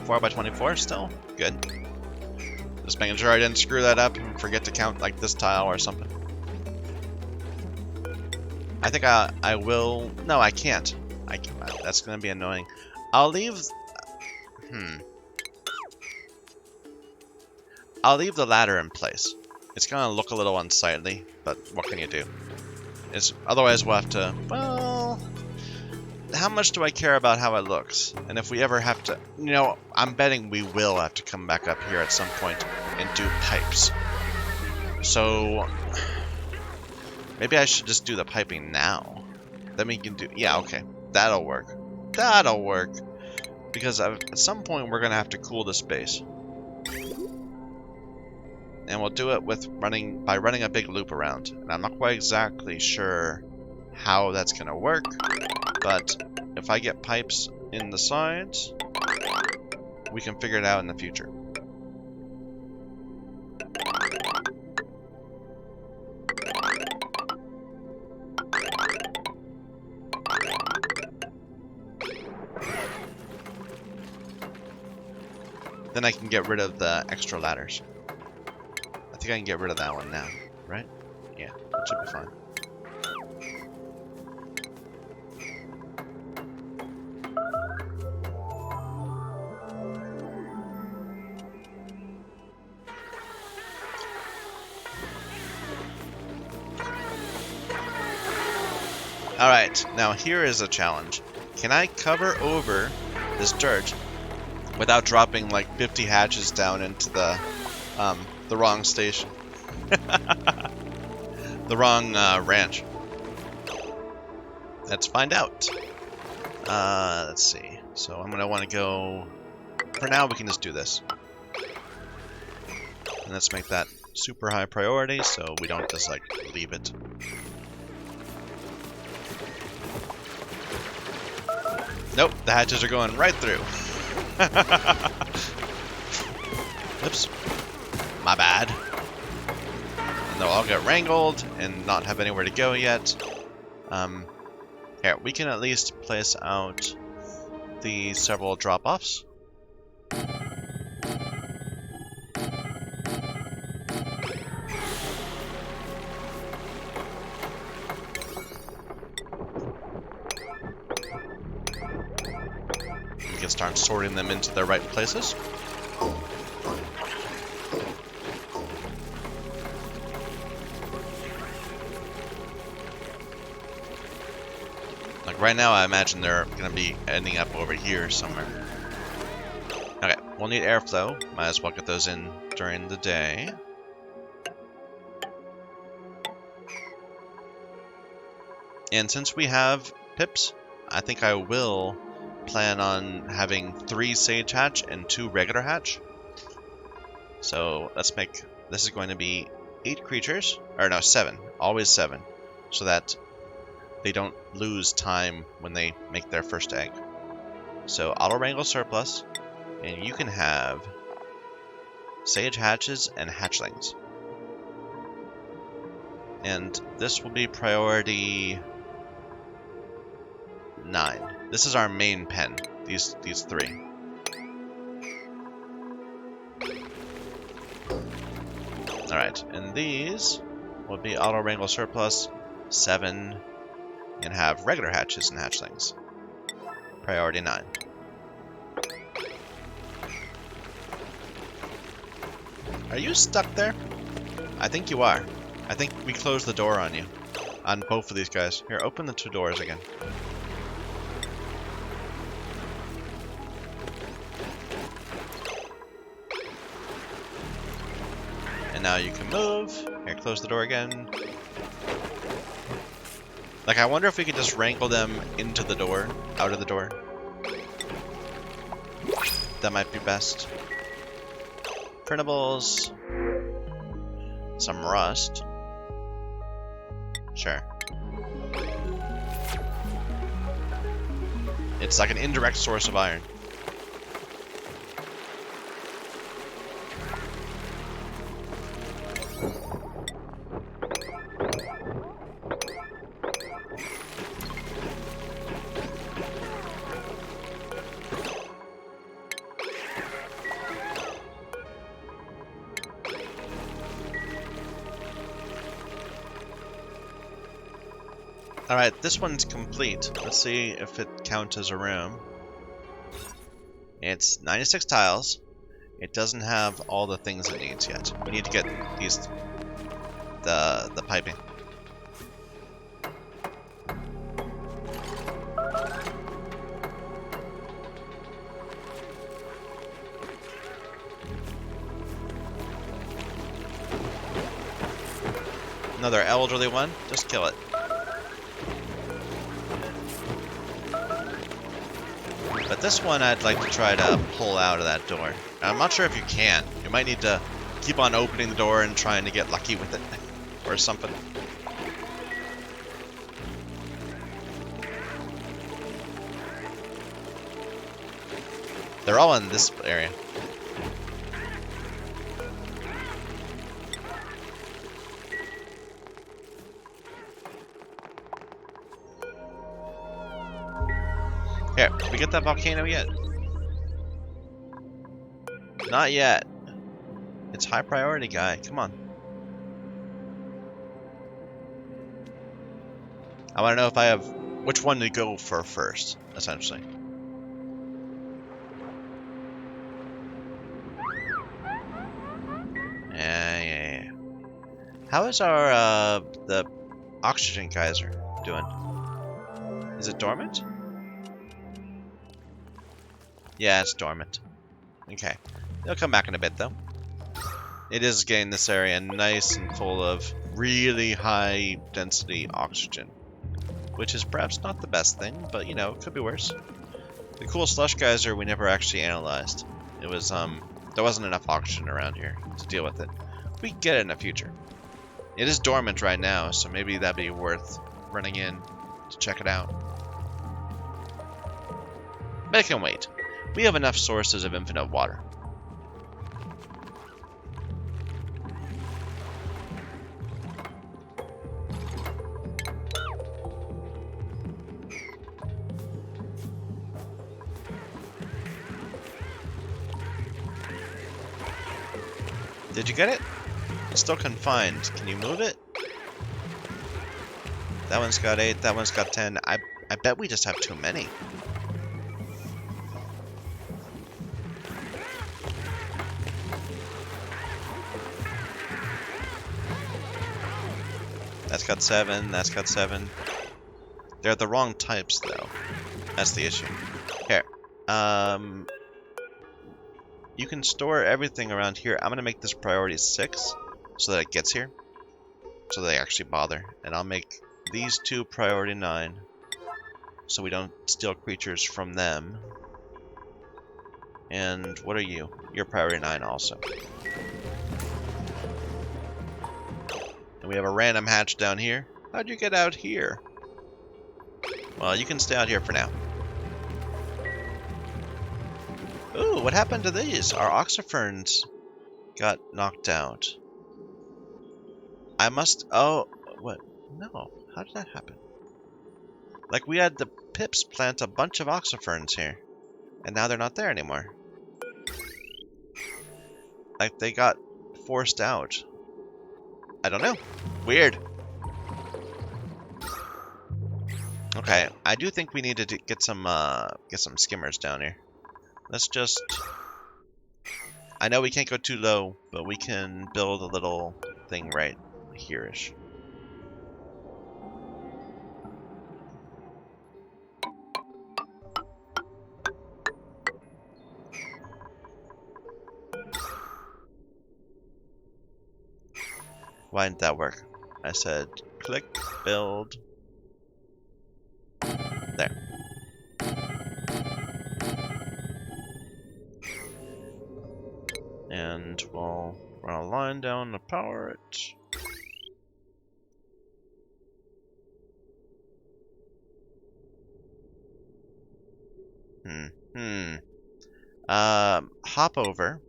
4x24 still. Good. Just making sure I didn't screw that up and forget to count like this tile or something. I think I will. No, I can't. That's going to be annoying. I'll leave. I'll leave the ladder in place. It's going to look a little unsightly, but what can you do? Otherwise, we'll have to. Well, how much do I care about how it looks? And if we ever have to, you know, I'm betting we will have to come back up here at some point and do pipes. So maybe I should just do the piping now. Then we can do, yeah, okay, that'll work. That'll work. Because at some point we're gonna have to cool this base. And we'll do it with by running a big loop around. And I'm not quite exactly sure how that's gonna work. But if I get pipes in the sides, we can figure it out in the future. Then I can get rid of the extra ladders. I think I can get rid of that one now, right? Yeah, that should be fine. Alright, now here is a challenge. Can I cover over this dirt without dropping like 50 hatches down into the wrong station? The wrong ranch. Let's find out. Let's see. So I'm gonna want to go. For now, we can just do this, and let's make that super high priority so we don't just like leave it. Nope, the hatches are going right through. Oops. My bad. And they'll all get wrangled and not have anywhere to go yet. Here, we can at least place out the several drop-offs. We can start sorting them into their right places. Like right now, I imagine they're going to be ending up over here somewhere. Okay, we'll need airflow. Might as well get those in during the day. And since we have pips, I think I will plan on having 3 Sage Hatch and 2 regular Hatch. So let's make, this is going to be 8 creatures, or no, 7, always 7, so that they don't lose time when they make their first egg. So auto wrangle surplus, and you can have Sage Hatches and Hatchlings. And this will be priority 9. This is our main pen, these 3. Alright, and these will be auto wrangle surplus 7 and have regular hatches and hatchlings. Priority 9. Are you stuck there? I think you are. I think we closed the door on you. On both of these guys. Here, open the 2 doors again. And now you can move. Here, close the door again. Like, I wonder if we could just wrangle them into the door, out of the door. That might be best. Printables. Some rust. Sure. It's like an indirect source of iron. Alright, this one's complete. Let's see if it counts as a room. It's 96 tiles. It doesn't have all the things it needs yet. We need to get these the piping. Another elderly one. Just kill it. But this one I'd like to try to pull out of that door. I'm not sure if you can. You might need to keep on opening the door and trying to get lucky with it. Or something. They're all in this area. Here, did we get that volcano yet? Not yet. It's high priority, guy. Come on. I want to know if I have which one to go for first, essentially. Yeah. How is our the oxygen geyser doing? Is it dormant? Yeah, it's dormant. Okay. It'll come back in a bit, though. It is getting this area nice and full of really high density oxygen. Which is perhaps not the best thing, but, you know, it could be worse. The cool slush geyser we never actually analyzed. It was, there wasn't enough oxygen around here to deal with it. We can get it in the future. It is dormant right now, so maybe that'd be worth running in to check it out. But it can wait. We have enough sources of infinite water. Did you get it? It's still confined. Can you move it? That one's got 8, that one's got 10. I bet we just have too many. That's got 7, that's got 7. They're the wrong types, though. That's the issue. Here. You can store everything around here. I'm going to make this priority 6 so that it gets here. So they actually bother. And I'll make these two priority 9. So we don't steal creatures from them. And what are you? You're priority 9 also. And we have a random hatch down here. How'd you get out here? Well, you can stay out here for now. Ooh, what happened to these? Our Oxyferns got knocked out. I must... Oh, what? No. How did that happen? Like, we had the Pips plant a bunch of Oxyferns here. And now they're not there anymore. Like, they got forced out. I don't know. Weird. Okay, I do think we need to get some skimmers down here. Let's just... I know we can't go too low, but we can build a little thing right here-ish. Why didn't that work? I said click, build. There. And we'll run a line down to power it. Hop over.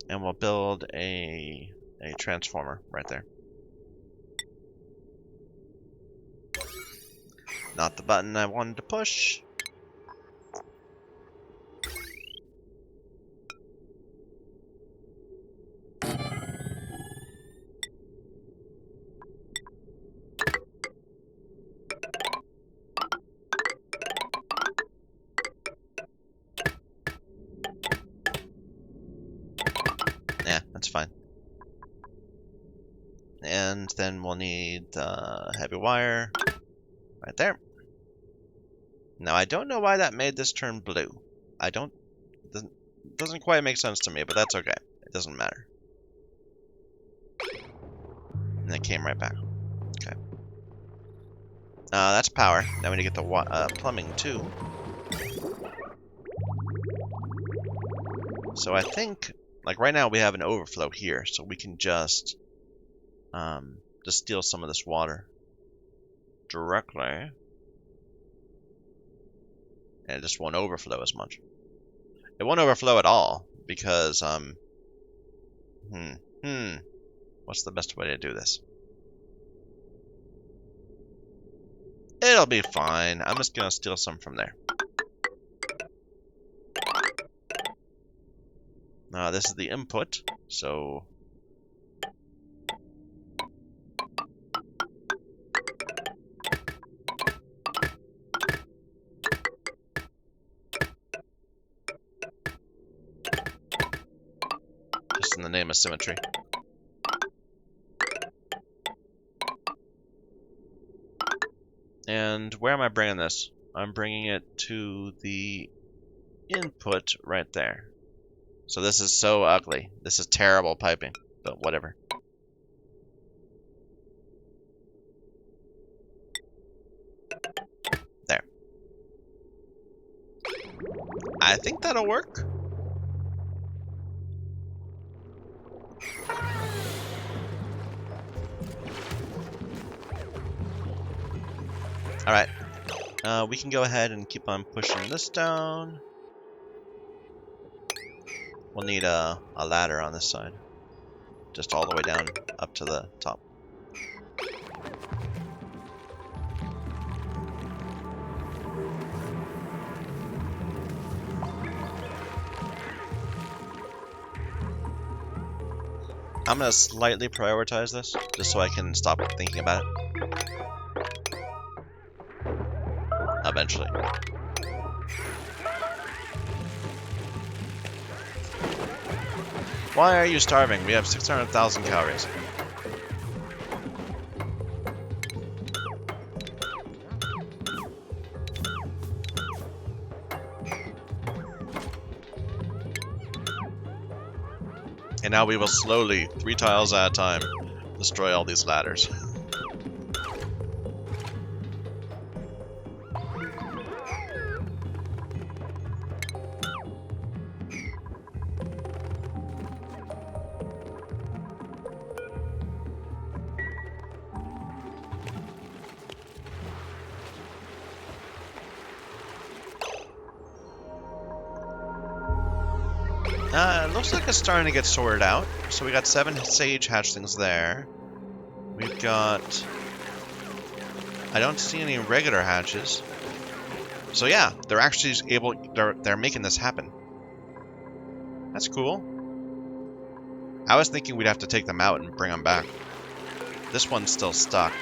And we'll build a transformer right there. Not the button I wanted to push. Yeah, that's fine. And then we'll need heavy wire right there. Now I don't know why that made this turn blue. Doesn't quite make sense to me, but that's okay. It doesn't matter. And it came right back. Okay. That's power. Now we need to get the plumbing too. So I think, like right now we have an overflow here, so we can just steal some of this water directly. And it just won't overflow as much. It won't overflow at all because what's the best way to do this? It'll be fine. I'm just gonna steal some from there. This is the input, so just in the name of symmetry. And where am I bringing this? I'm bringing it to the input right there. So this is so ugly. This is terrible piping, but whatever. There. I think that'll work. Alright. We can go ahead and keep on pushing this down. We'll need a ladder on this side. Just all the way down up to the top. I'm going to slightly prioritize this, just so I can stop thinking about it. Eventually. Why are you starving? We have 600,000 calories. And now we will slowly, 3 tiles at a time, destroy all these ladders. Looks like it's starting to get sorted out. So we got 7 sage hatchlings there. We've got... I don't see any regular hatches. So yeah, they're actually able... They're making this happen. That's cool. I was thinking we'd have to take them out and bring them back. This one's still stuck.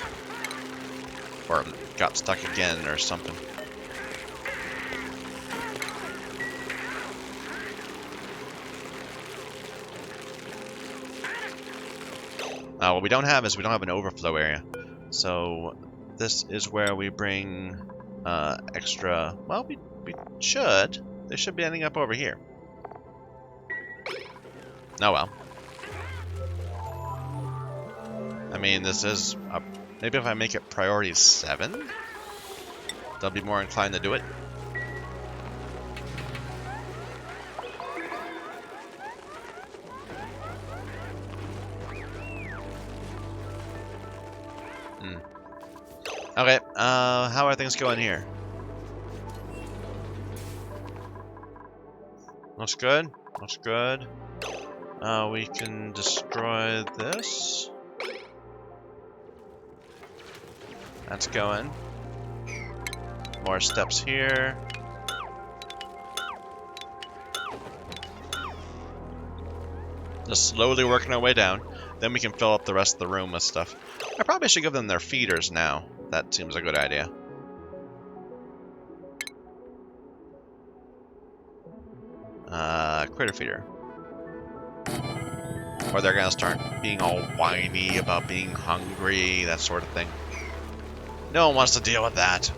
Or got stuck again or something. What we don't have is we don't have an overflow area. So this is where we bring extra... Well, we should. They should be ending up over here. Oh well. I mean, this is... maybe if I make it priority 7, they'll be more inclined to do it. Okay, how are things going here? Looks good. Looks good. We can destroy this. That's going. More steps here. Just slowly working our way down. Then we can fill up the rest of the room with stuff. I probably should give them their feeders now. That seems a good idea. Critter feeder. Or they're gonna start being all whiny about being hungry, that sort of thing. No one wants to deal with that.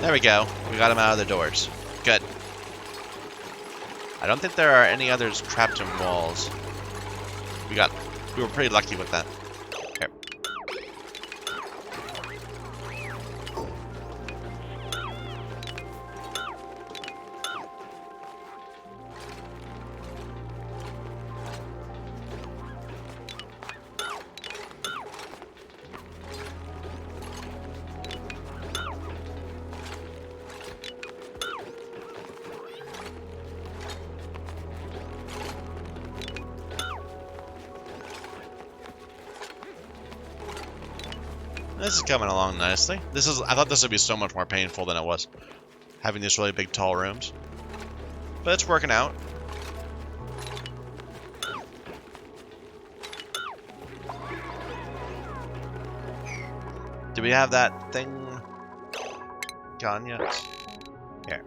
There we go. We got them out of the doors. Good. I don't think there are any others trapped in walls. We were pretty lucky with that. Here. This is coming along nicely. I thought this would be so much more painful than it was. Having these really big, tall rooms. But it's working out. Do we have that thing gone yet? Here.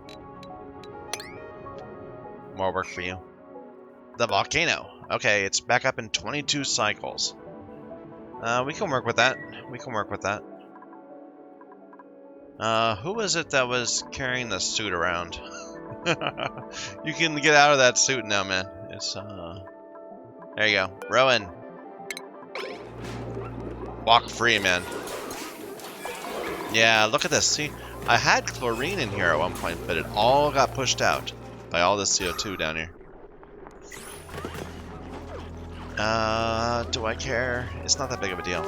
More work for you. The volcano. Okay, it's back up in 22 cycles. We can work with that. We can work with that. Who was it that was carrying the suit around? You can get out of that suit now, man. It's, there you go. Rowan. Walk free, man. Yeah, look at this. See, I had chlorine in here at one point, but it all got pushed out by all this CO2 down here. Do I care? It's not that big of a deal.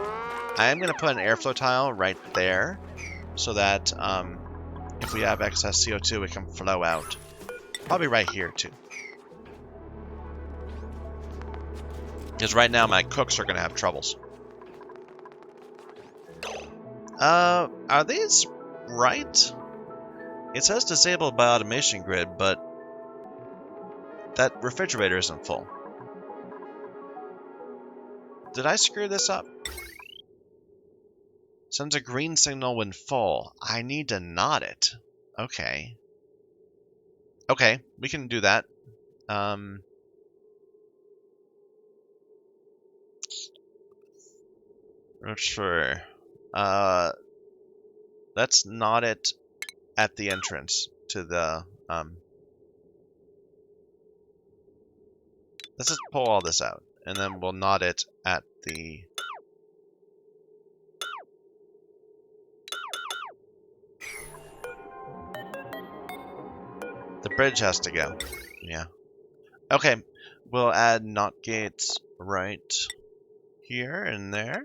I am going to put an airflow tile right there so that if we have excess CO2, it can flow out. Probably right here, too. Because right now my cooks are going to have troubles. Are these right? It says disabled by automation grid, but that refrigerator isn't full. Did I screw this up? Sends a green signal when full. I need to knot it. Okay. Okay, we can do that. Not sure. Let's knot it at the entrance to the, let's just pull all this out, and then we'll knot it at the... The bridge has to go. Yeah. Okay, we'll add knot gates right here and there.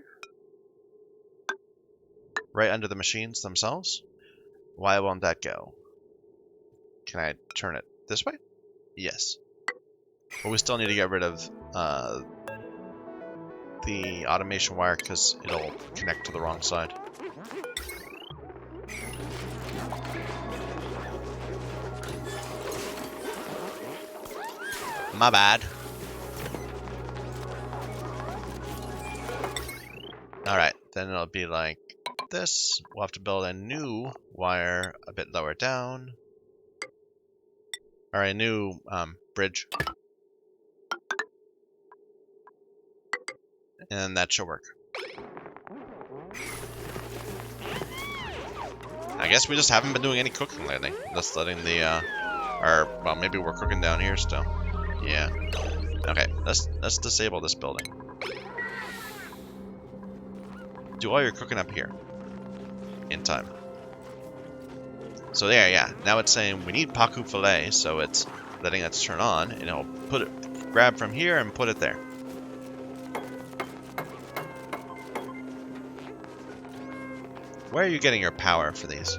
Right under the machines themselves. Why won't that go? Can I turn it this way? Yes. But we still need to get rid of the automation wire because it'll connect to the wrong side. My bad. Alright, then it'll be like this. We'll have to build a new wire a bit lower down. Or a new bridge. And that should work. I guess we just haven't been doing any cooking lately. Just letting the, well, maybe we're cooking down here still. Yeah. Okay, let's disable this building. Do all your cooking up here. In time. So there, yeah. Now it's saying we need Pacu Filet, so it's letting us turn on, and it'll put it, grab from here and put it there. Where are you getting your power for these?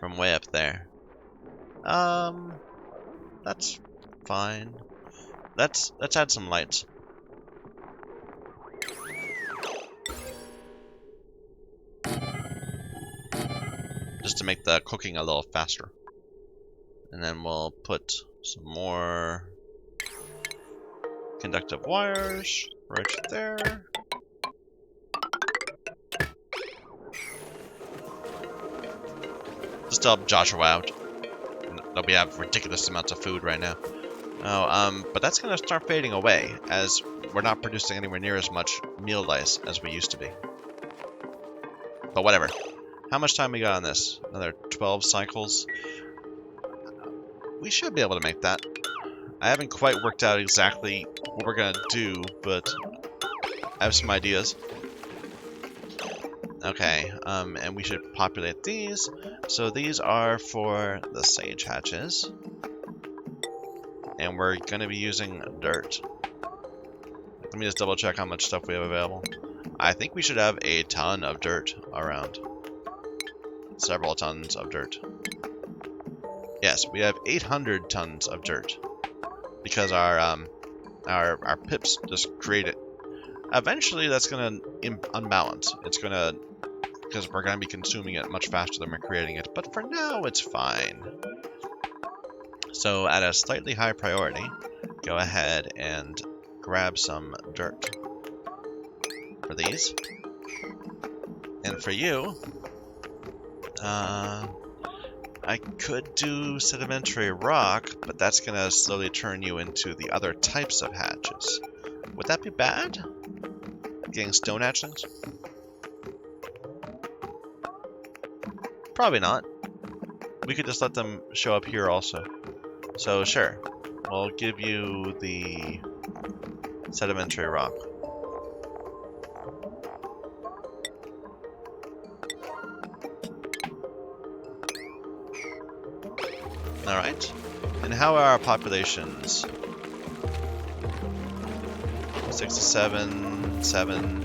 From way up there. That's fine. Let's add some lights. Just to make the cooking a little faster. And then we'll put some more conductive wires right there. Just to help Joshua out. We have ridiculous amounts of food right now. Oh, but that's gonna start fading away as we're not producing anywhere near as much meal lice as we used to be. But whatever. How much time we got on this? Another 12 cycles? We should be able to make that. I haven't quite worked out exactly what we're gonna do, but I have some ideas. Okay, and we should populate these. So these are for the sage hatches. And we're gonna be using dirt. Let me just double check how much stuff we have available. I think we should have a ton of dirt around. Several tons of dirt. Yes, we have 800 tons of dirt. Because our pips just create it. Eventually that's gonna unbalance. It's gonna, because we're gonna be consuming it much faster than we're creating it. But for now, it's fine. So at a slightly high priority, go ahead and grab some dirt for these. And for you, I could do sedimentary rock, but that's gonna slowly turn you into the other types of hatches. Would that be bad? Getting stone hatchlings? Probably not. We could just let them show up here also. So sure, we'll give you the sedimentary rock. Alright, and how are our populations? 67, 7.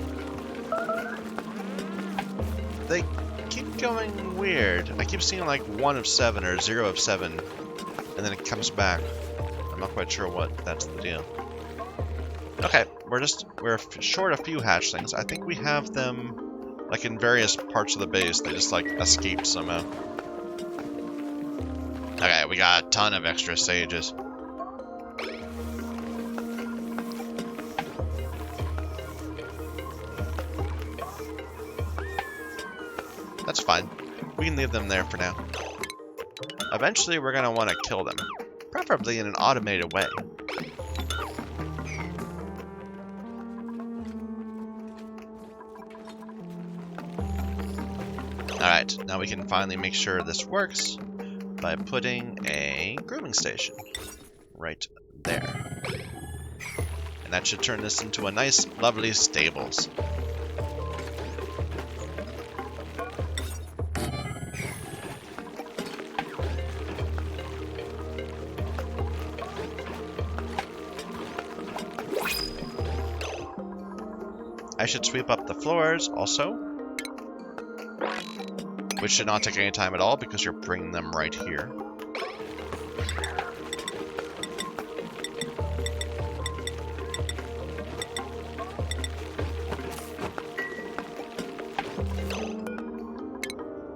They keep going weird. I keep seeing like 1 of 7 or 0 of 7, and then it comes back. I'm not quite sure what that's the deal. Okay, we're short a few hatchlings. I think we have them like in various parts of the base. They just like escaped somehow. Okay, we got a ton of extra sages. That's fine. We can leave them there for now. Eventually, we're going to want to kill them. Preferably in an automated way. Alright, now we can finally make sure this works by putting a grooming station right there. And that should turn this into a nice, lovely stables. I should sweep up the floors also, which should not take any time at all because you're bringing them right here.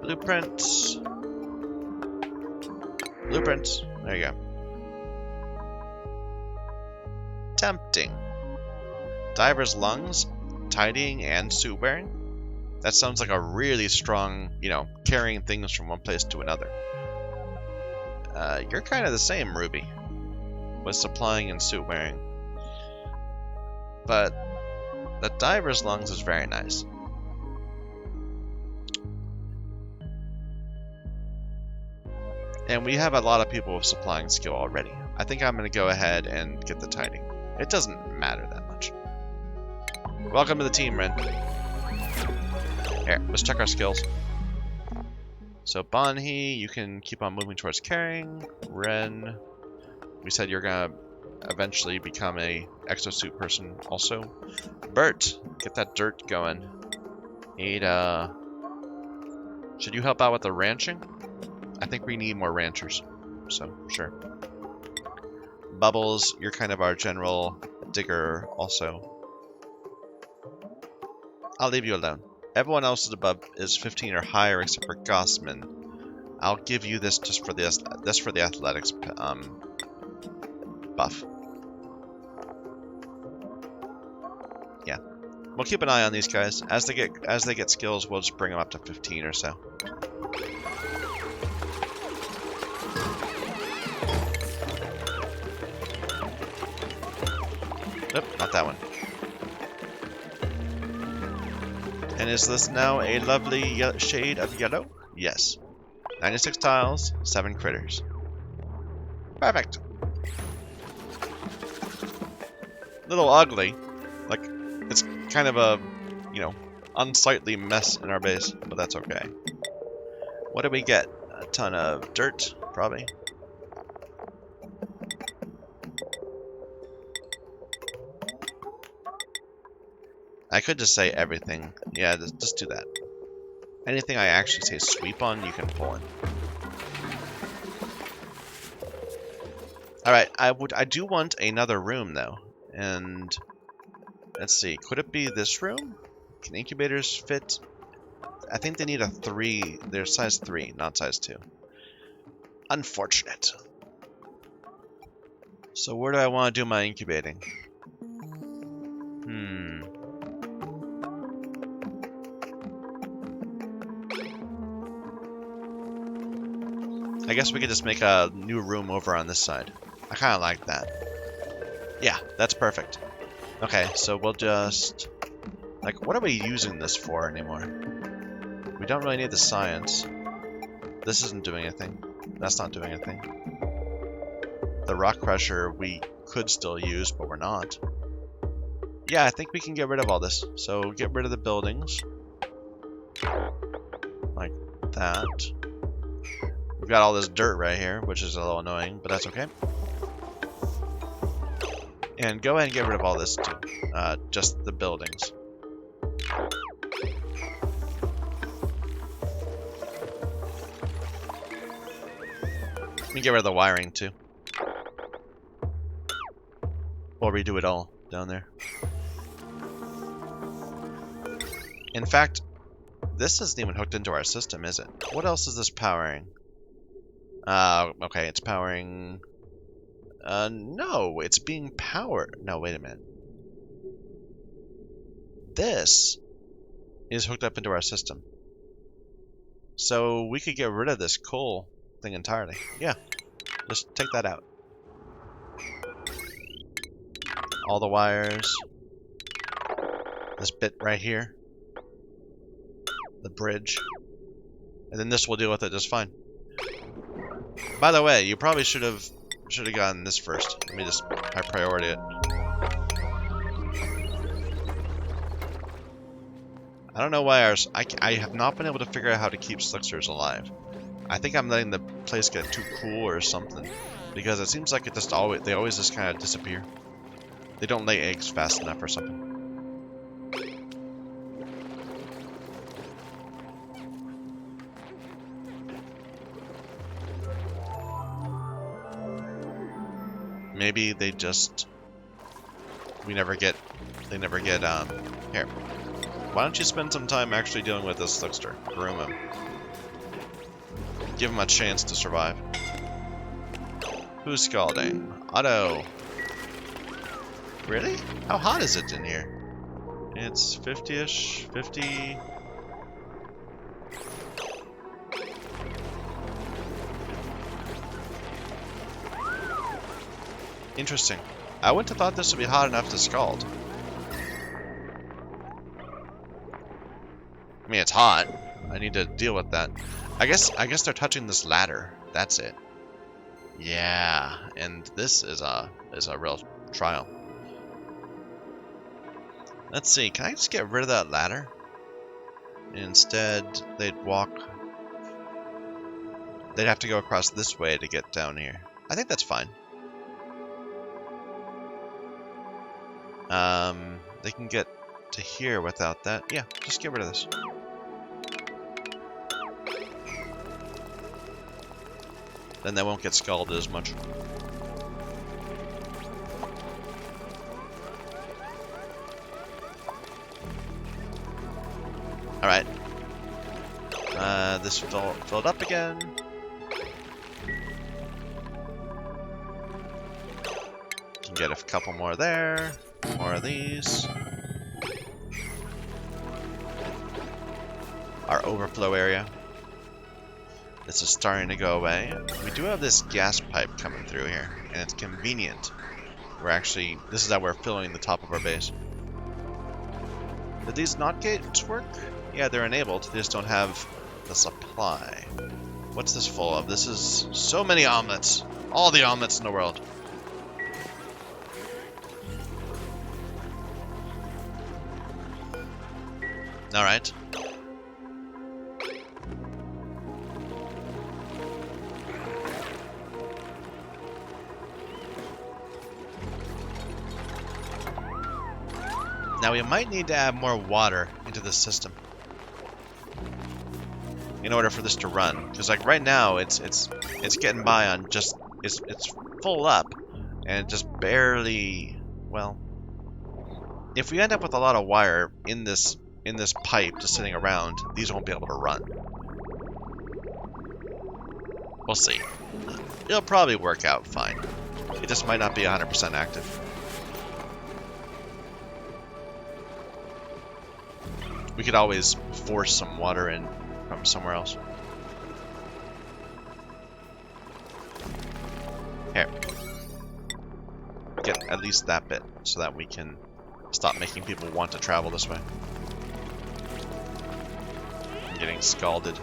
Blueprints. Blueprints. There you go. Tempting. Diver's lungs, tidying, and suit wearing. That sounds like a really strong, carrying things from one place to another. You're kind of the same, Ruby, with supplying and suit wearing. But the Diver's lungs is very nice. And we have a lot of people with supplying skill already. I think I'm going to go ahead and get the tidying. It doesn't matter that much. Welcome to the team, Ren. Here, let's check our skills. So, Banhi, you can keep on moving towards carrying. Ren, we said you're going to eventually become a exosuit person also. Bert, get that dirt going. Ada, should you help out with the ranching? I think we need more ranchers, so sure. Bubbles, you're kind of our general digger also. I'll leave you alone. Everyone else is above is 15 or higher except for Gossman. I'll give you this just for the athletics buff. Yeah, we'll keep an eye on these guys. As they get skills, we'll just bring them up to 15 or so. Nope, not that one. And is this now a lovely shade of yellow? Yes. 96 tiles, 7 critters. Perfect. Little ugly. Like, it's kind of a, unsightly mess in our base, but that's okay. What do we get? A ton of dirt, probably. I could just say everything. Yeah, just do that. Anything I actually say sweep on, you can pull in. Alright, I do want another room though. And let's see, could it be this room? Can incubators fit? I think they need a 3. They're size 3, not size 2. Unfortunate. So where do I want to do my incubating? I guess we could just make a new room over on this side. I kind of like that. Yeah, that's perfect. Okay, so we'll just... Like, what are we using this for anymore? We don't really need the science. This isn't doing anything. That's not doing anything. The rock crusher we could still use, but we're not. Yeah, I think we can get rid of all this. So get rid of the buildings. Like that. We've got all this dirt right here, which is a little annoying, but that's okay. And go ahead and get rid of all this too. Just the buildings. Let me get rid of the wiring too. Or redo it all down there. In fact, this isn't even hooked into our system, is it? What else is this powering? Okay, it's powering... no, it's being powered... No, wait a minute. This is hooked up into our system. So we could get rid of this coal thing entirely. Yeah, just take that out. All the wires. This bit right here. The bridge. And then this will deal with it just fine. By the way, you probably should have gotten this first. Let me just priority it. I don't know why I have not been able to figure out how to keep Slicksters alive. I think I'm letting the place get too cool or something, because it seems like they always just kind of disappear. They don't lay eggs fast enough or something. Maybe they just they never get here. Why don't you spend some time actually dealing with this Slickster? Groom him. Give him a chance to survive. Who's scalding? Otto. Really? How hot is it in here? It's 50-ish, 50. Interesting. I wouldn't have thought this would be hot enough to scald. I mean, it's hot. I need to deal with that. I guess they're touching this ladder. That's it. Yeah, and this is a real trial. Let's see. Can I just get rid of that ladder? Instead, they'd have to go across this way to get down here. I think that's fine. They can get to here without that. Yeah, just get rid of this. Then they won't get scalded as much. Alright. This filled up again. Can get a couple more there. More of these. Our overflow area. This is starting to go away. We do have this gas pipe coming through here, and it's convenient. This is how we're filling the top of our base. Did these NOT gates work? Yeah, they're enabled. They just don't have the supply. What's this full of? This is so many omelets. All the omelets in the world. Alright. Now we might need to add more water into this system in order for this to run, because like right now it's getting by on just it's full up and it just barely, well, if we end up with a lot of wire in this pipe just sitting around, these won't be able to run. We'll see. It'll probably work out fine. It just might not be 100% active. We could always force some water in from somewhere else. Here. Get at least that bit so that we can stop making people want to travel this way. I'm getting scalded.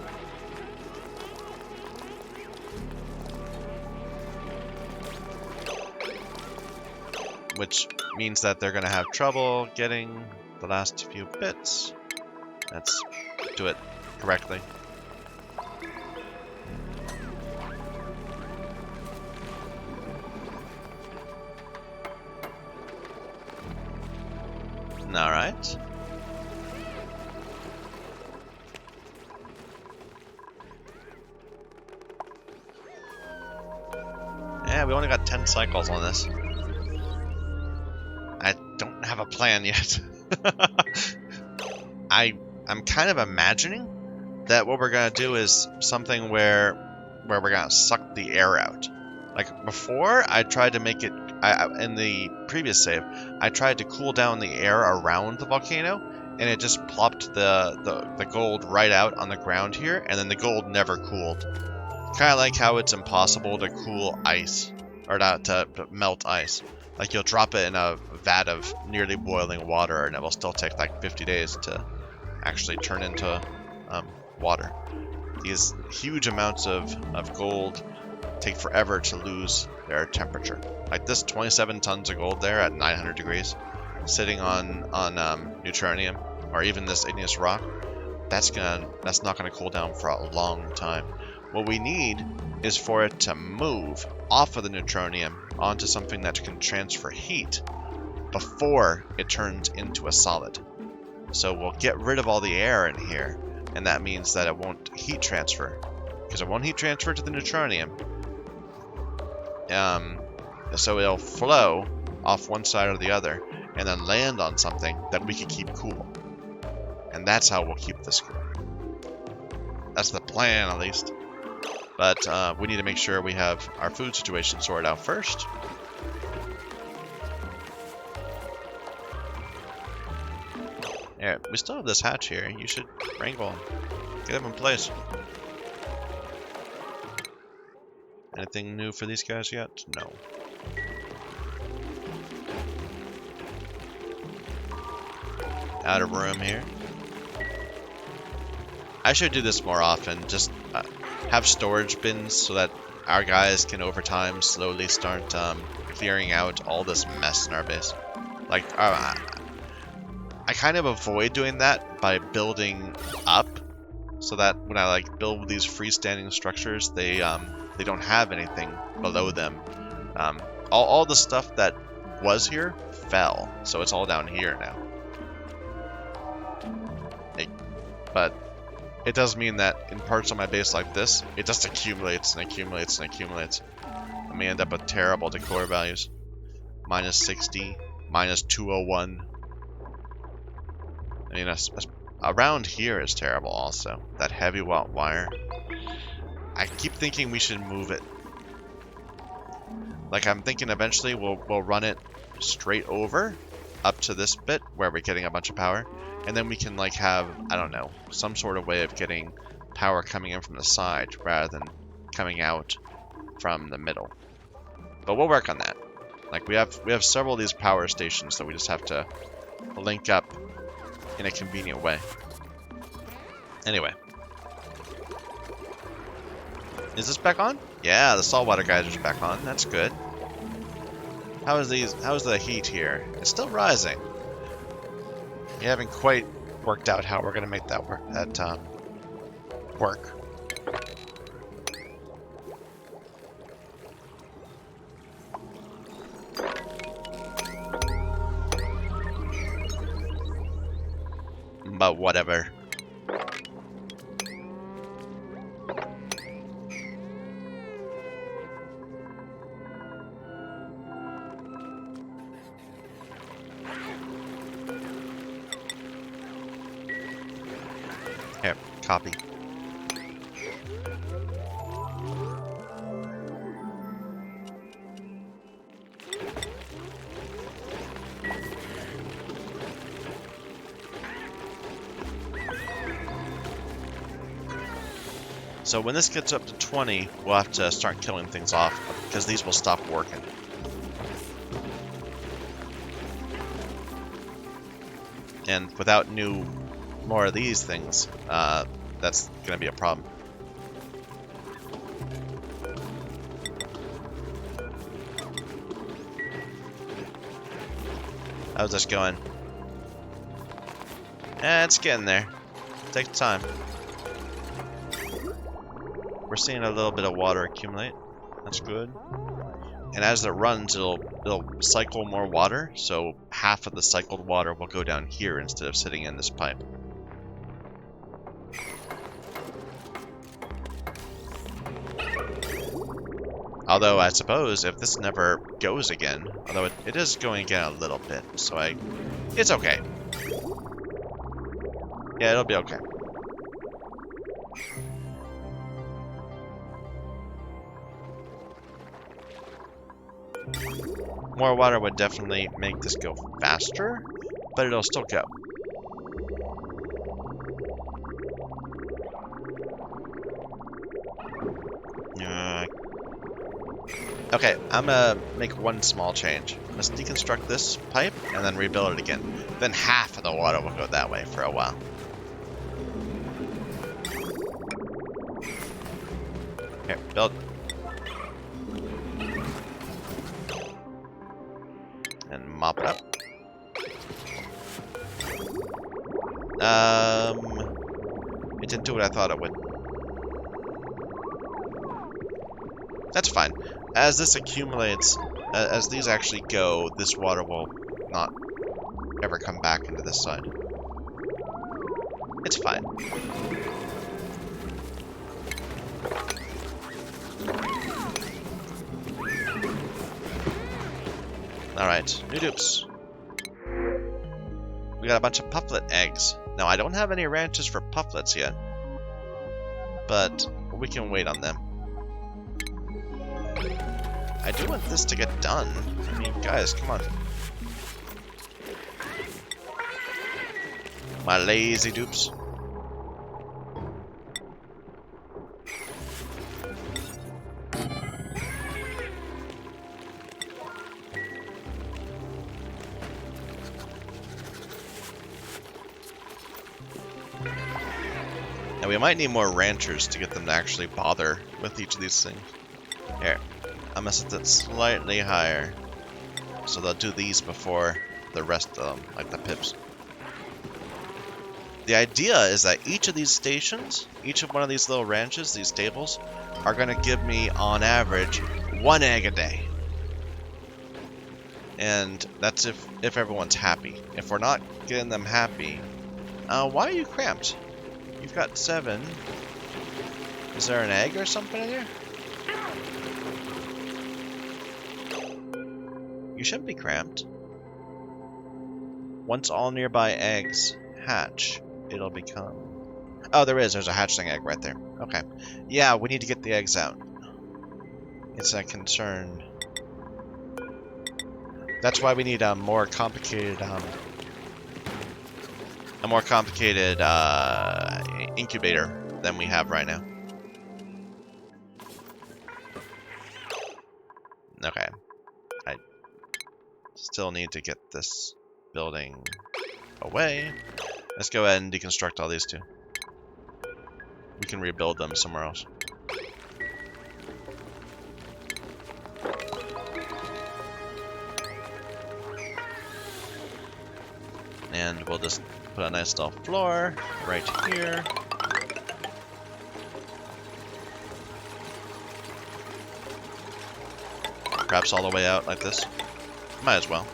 Which means that they're going to have trouble getting the last few bits. Let's do it correctly. Alright. Yeah, we only got 10 cycles on this. I don't have a plan yet. I'm kind of imagining that what we're gonna do is something where we're gonna suck the air out. Like before, I tried to make it. In the previous save, I tried to cool down the air around the volcano and it just plopped the gold right out on the ground here, and then the gold never cooled. Kind of like how it's impossible to cool ice, or to melt ice. Like you'll drop it in a vat of nearly boiling water, and it will still take like 50 days to actually turn into water. These huge amounts of gold take forever to lose their temperature. Like this 27 tons of gold there at 900 degrees, sitting on neutronium, or even this igneous rock, that's not gonna cool down for a long time. What we need is for it to move off of the neutronium onto something that can transfer heat before it turns into a solid. So we'll get rid of all the air in here, and that means that it won't heat transfer, because it won't heat transfer to the neutronium. So it'll flow off one side or the other, and then land on something that we can keep cool. And that's how we'll keep this cool. That's the plan, at least. But we need to make sure we have our food situation sorted out first. Yeah, we still have this hatch here. You should wrangle him. Get him in place. Anything new for these guys yet? No. Out of room here. I should do this more often. Just have storage bins so that our guys can over time slowly start clearing out all this mess in our base. Like, I kind of avoid doing that by building up, so that when I like build these freestanding structures, they don't have anything below them. All the stuff that was here fell, so it's all down here now. But it does mean that in parts of my base like this, it just accumulates and accumulates and accumulates. I may end up with terrible decor values. Minus 60, minus 201. I mean, around here is terrible also. That heavy watt wire. I keep thinking we should move it. Like, I'm thinking eventually we'll run it straight over up to this bit where we're getting a bunch of power. And then we can, like, have, I don't know, some sort of way of getting power coming in from the side rather than coming out from the middle. But we'll work on that. Like, we have several of these power stations that we just have to link up in a convenient way. Anyway. Is this back on? Yeah, the saltwater geysers back on. That's good. How's the heat here? It's still rising. We haven't quite worked out how we're going to make that work. But whatever. Here, copy. So when this gets up to 20, we'll have to start killing things off, because these will stop working. And without more of these things, that's going to be a problem. How's this going? It's getting there. Takes time. We're seeing a little bit of water accumulate. That's good. And as it runs, it'll cycle more water, so half of the cycled water will go down here instead of sitting in this pipe. Although I suppose if this never goes again, although it is going again a little bit, so it's okay. Yeah, it'll be okay. More water would definitely make this go faster, but it'll still go. Okay, I'm gonna make one small change. Let's deconstruct this pipe and then rebuild it again. Then half of the water will go that way for a while. Here, build. And mop it up. It didn't do what I thought it would. That's fine. As this accumulates, as these actually go, this water will not ever come back into this side. It's fine. Alright, new dupes. We got a bunch of pufflet eggs. Now, I don't have any ranches for pufflets yet, but we can wait on them. I do want this to get done. I mean, guys, come on. My lazy dupes. Now we might need more ranchers to get them to actually bother with each of these things. Here, I'm gonna set that slightly higher, so they'll do these before the rest of them, like the pips. The idea is that each of these stations, each of one of these little ranches, these stables, are gonna give me, on average, 1 egg a day. And that's if everyone's happy. If we're not getting them happy, why are you cramped? You've got 7. Is there an egg or something in here? You shouldn't be cramped. Once all nearby eggs hatch, it'll become... Oh, there is. There's a hatchling egg right there. Okay. Yeah, we need to get the eggs out. It's a concern. That's why we need a more complicated incubator than we have right now. Okay. I still need to get this building away. Let's go ahead and deconstruct all these two. We can rebuild them somewhere else. And we'll just put a nice little floor right here. Perhaps all the way out like this. Might as well.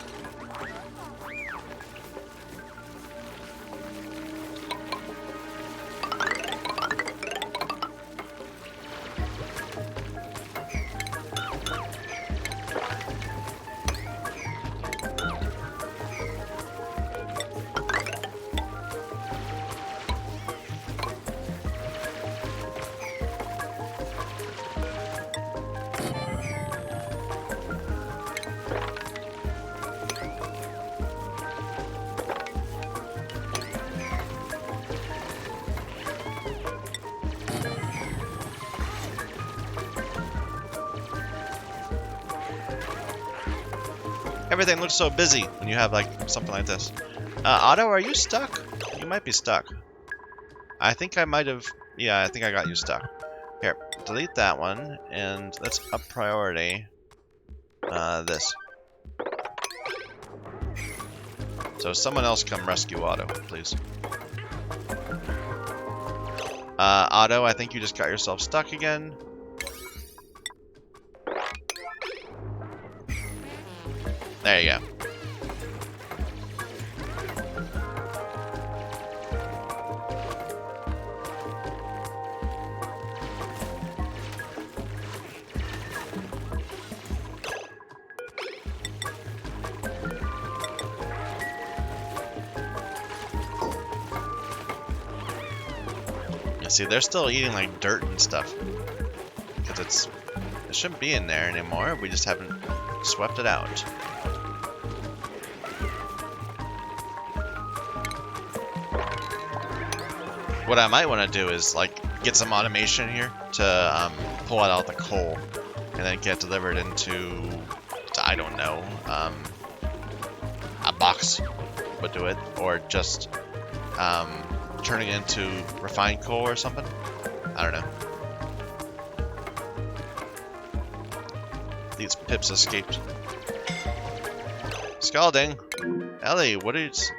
Everything looks so busy when you have like something like this. Otto, are you stuck? You might be stuck. I think I might have... Yeah, I think I got you stuck. Here, delete that one, and let's up priority this. So someone else come rescue Otto, please. Otto, I think you just got yourself stuck again. There you go. You see, they're still eating like dirt and stuff. Because it shouldn't be in there anymore. We just haven't swept it out. What I might want to do is like get some automation here to pull out all the coal, and then get delivered into, I don't know, a box would do it, or just turning it into refined coal or something. I don't know. These pips escaped. Scalding! Ellie, what is...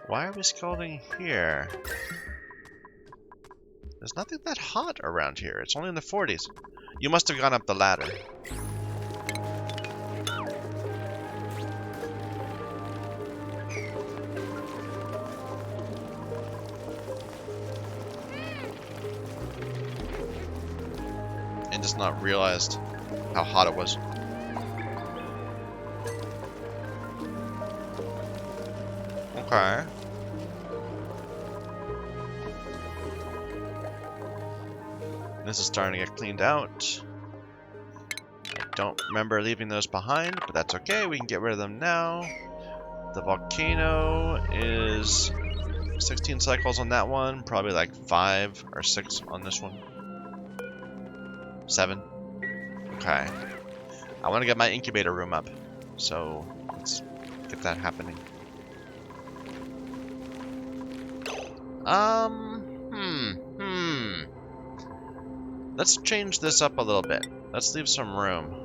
Why are we scalding here? There's nothing that hot around here. It's only in the 40s. You must have gone up the ladder. And just not realized how hot it was. Okay. This is starting to get cleaned out. I don't remember leaving those behind, but that's okay. We can get rid of them now. The volcano is 16 cycles on that one. Probably like 5 or 6 on this one. 7. Okay. I want to get my incubator room up. So let's get that happening. Let's change this up a little bit. Let's leave some room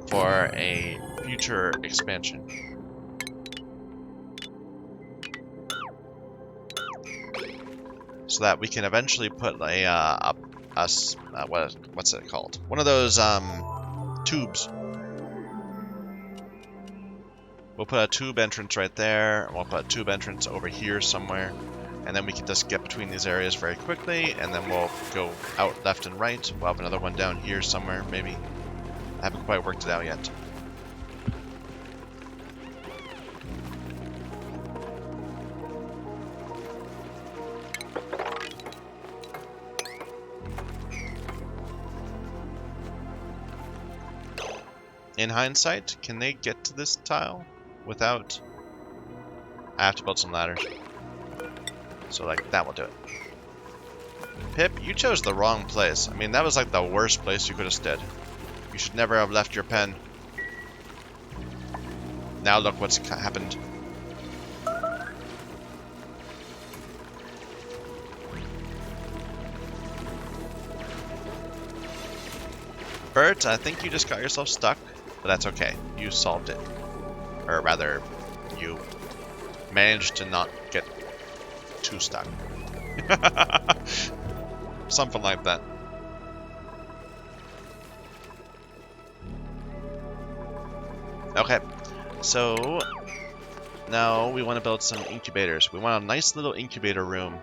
for a future expansion. So that we can eventually put what's it called? One of those tubes. We'll put a tube entrance right there, and we'll put a tube entrance over here somewhere. And then we can just get between these areas very quickly, and then we'll go out left and right. We'll have another one down here somewhere, maybe. I haven't quite worked it out yet. In hindsight, can they get to this tile without... I have to build some ladders. So, like, that will do it. Pip, you chose the wrong place. I mean, that was, like, the worst place you could have stood. You should never have left your pen. Now look what's happened. Bert, I think you just got yourself stuck, but that's okay. You solved it. Or rather, you managed to not get too stuck. Something like that. Okay, so now we want to build some incubators. We want a nice little incubator room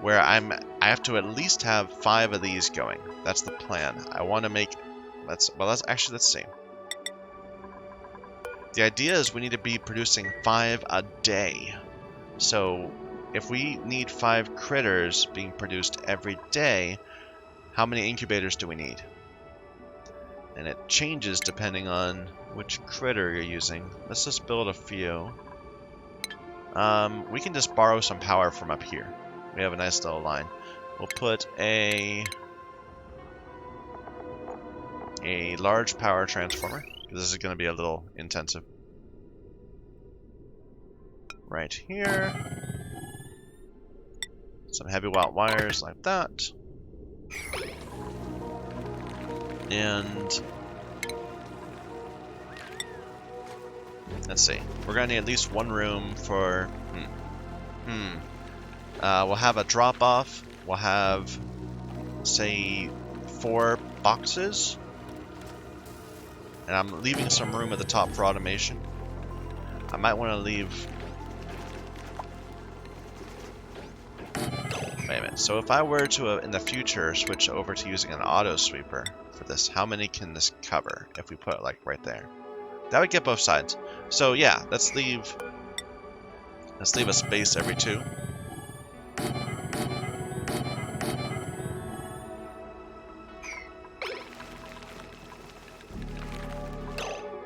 where I have to at least have 5 of these going. That's the plan. I want to make... let's see. The idea is we need to be producing 5 a day. So if we need 5 critters being produced every day, how many incubators do we need? And it changes depending on which critter you're using. Let's just build a few. We can just borrow some power from up here. We have a nice little line. We'll put a large power transformer. This is going to be a little intensive. Right here. Some heavy watt wires like that. And let's see. We're going to need at least 1 room for... we'll have a drop-off. We'll have, say, 4 boxes. And I'm leaving some room at the top for automation. I might want to leave... Wait a minute. So if I were to, in the future, switch over to using an auto sweeper for this, how many can this cover if we put it, like, right there? That would get both sides. So yeah, let's leave a space every 2.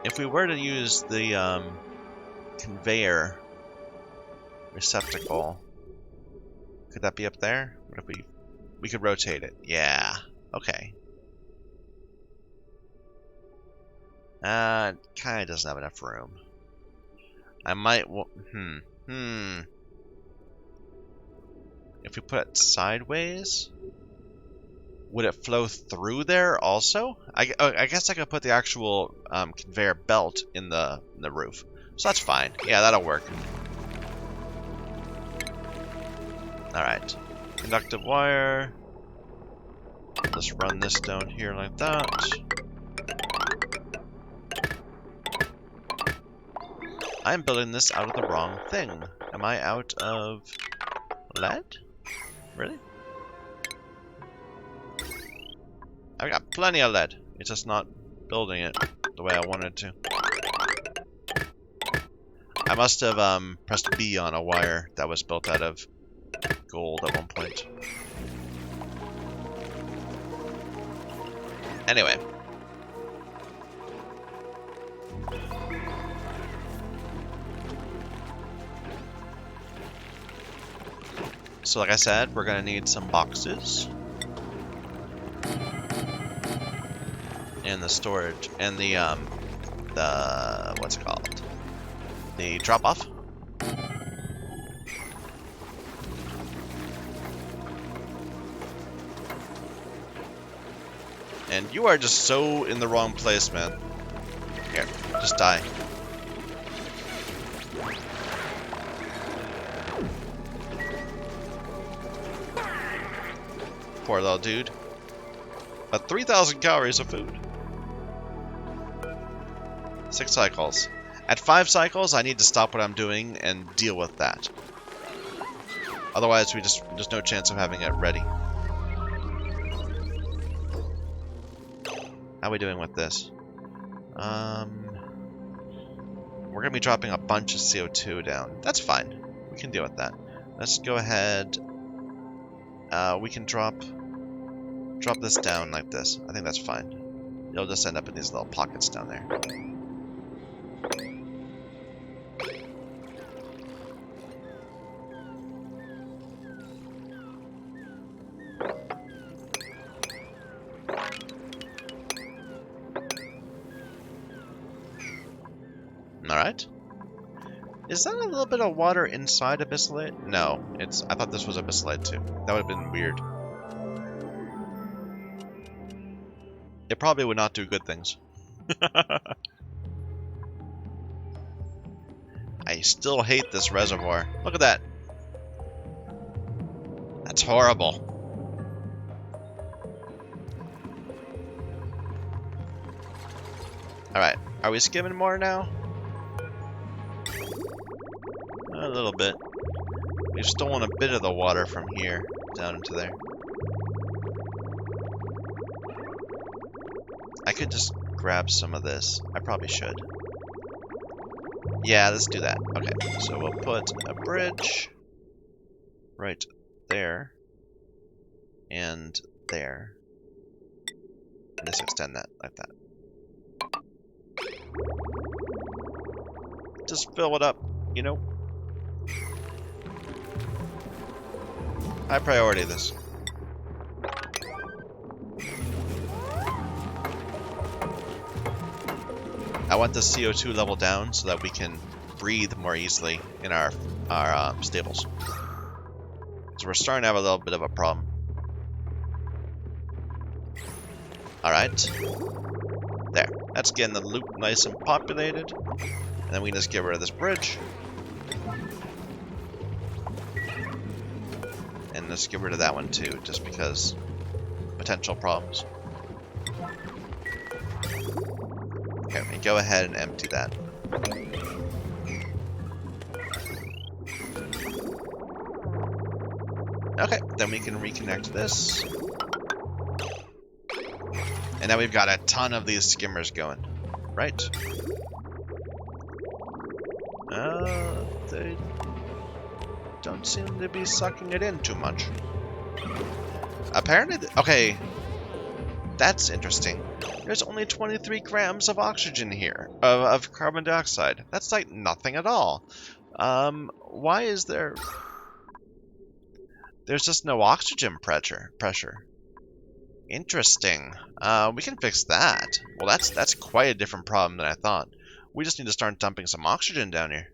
If we were to use the conveyor receptacle, could that be up there? What if we could rotate it? Yeah. Okay. Kinda doesn't have enough room. I might. If we put it sideways, would it flow through there also? I guess I could put the actual conveyor belt in the roof, so that's fine. Yeah, that'll work. All right, conductive wire. Let's run this down here like that. I'm building this out of the wrong thing. Am I out of lead? Really? I've got plenty of lead. It's just not building it the way I wanted to. I must have pressed B on a wire that was built out of gold at one point. Anyway. So like I said, we're gonna need some boxes. And the storage, and the what's it called? The drop-off. And you are just so in the wrong place, man. Here, just die. Poor little dude. But 3,000 calories of food. 6 cycles. At 5 cycles, I need to stop what I'm doing and deal with that. Otherwise, there's no chance of having it ready. How are we doing with this? We're gonna be dropping a bunch of CO2 down. That's fine. We can deal with that. Let's go ahead. We can drop this down like this. I think that's fine. It'll just end up in these little pockets down there. Alright. Is that a little bit of water inside Abyssalate? No, I thought this was Abyssalate too. That would have been weird. It probably would not do good things. I still hate this reservoir. Look at that. That's horrible. Alright, are we skimming more now? A little bit. We've stolen a bit of the water from here down into there. I could just grab some of this. I probably should. Yeah, let's do that. Okay, so we'll put a bridge right there and there. And just extend that like that. Just fill it up, you know? High priority this. I want the CO2 level down so that we can breathe more easily in our stables. So we're starting to have a little bit of a problem. Alright. There. That's getting the loop nice and populated. And then we can just get rid of this bridge. And let's get rid of that one too, just because potential problems. Okay, we go ahead and empty that. Okay, then we can reconnect this. And now we've got a ton of these skimmers going, right? They don't seem to be sucking it in too much. Apparently, okay, that's interesting. There's only 23 grams of oxygen here, of carbon dioxide. That's like nothing at all. Why is there... There's just no oxygen pressure. Interesting. We can fix that. Well, that's quite a different problem than I thought. We just need to start dumping some oxygen down here.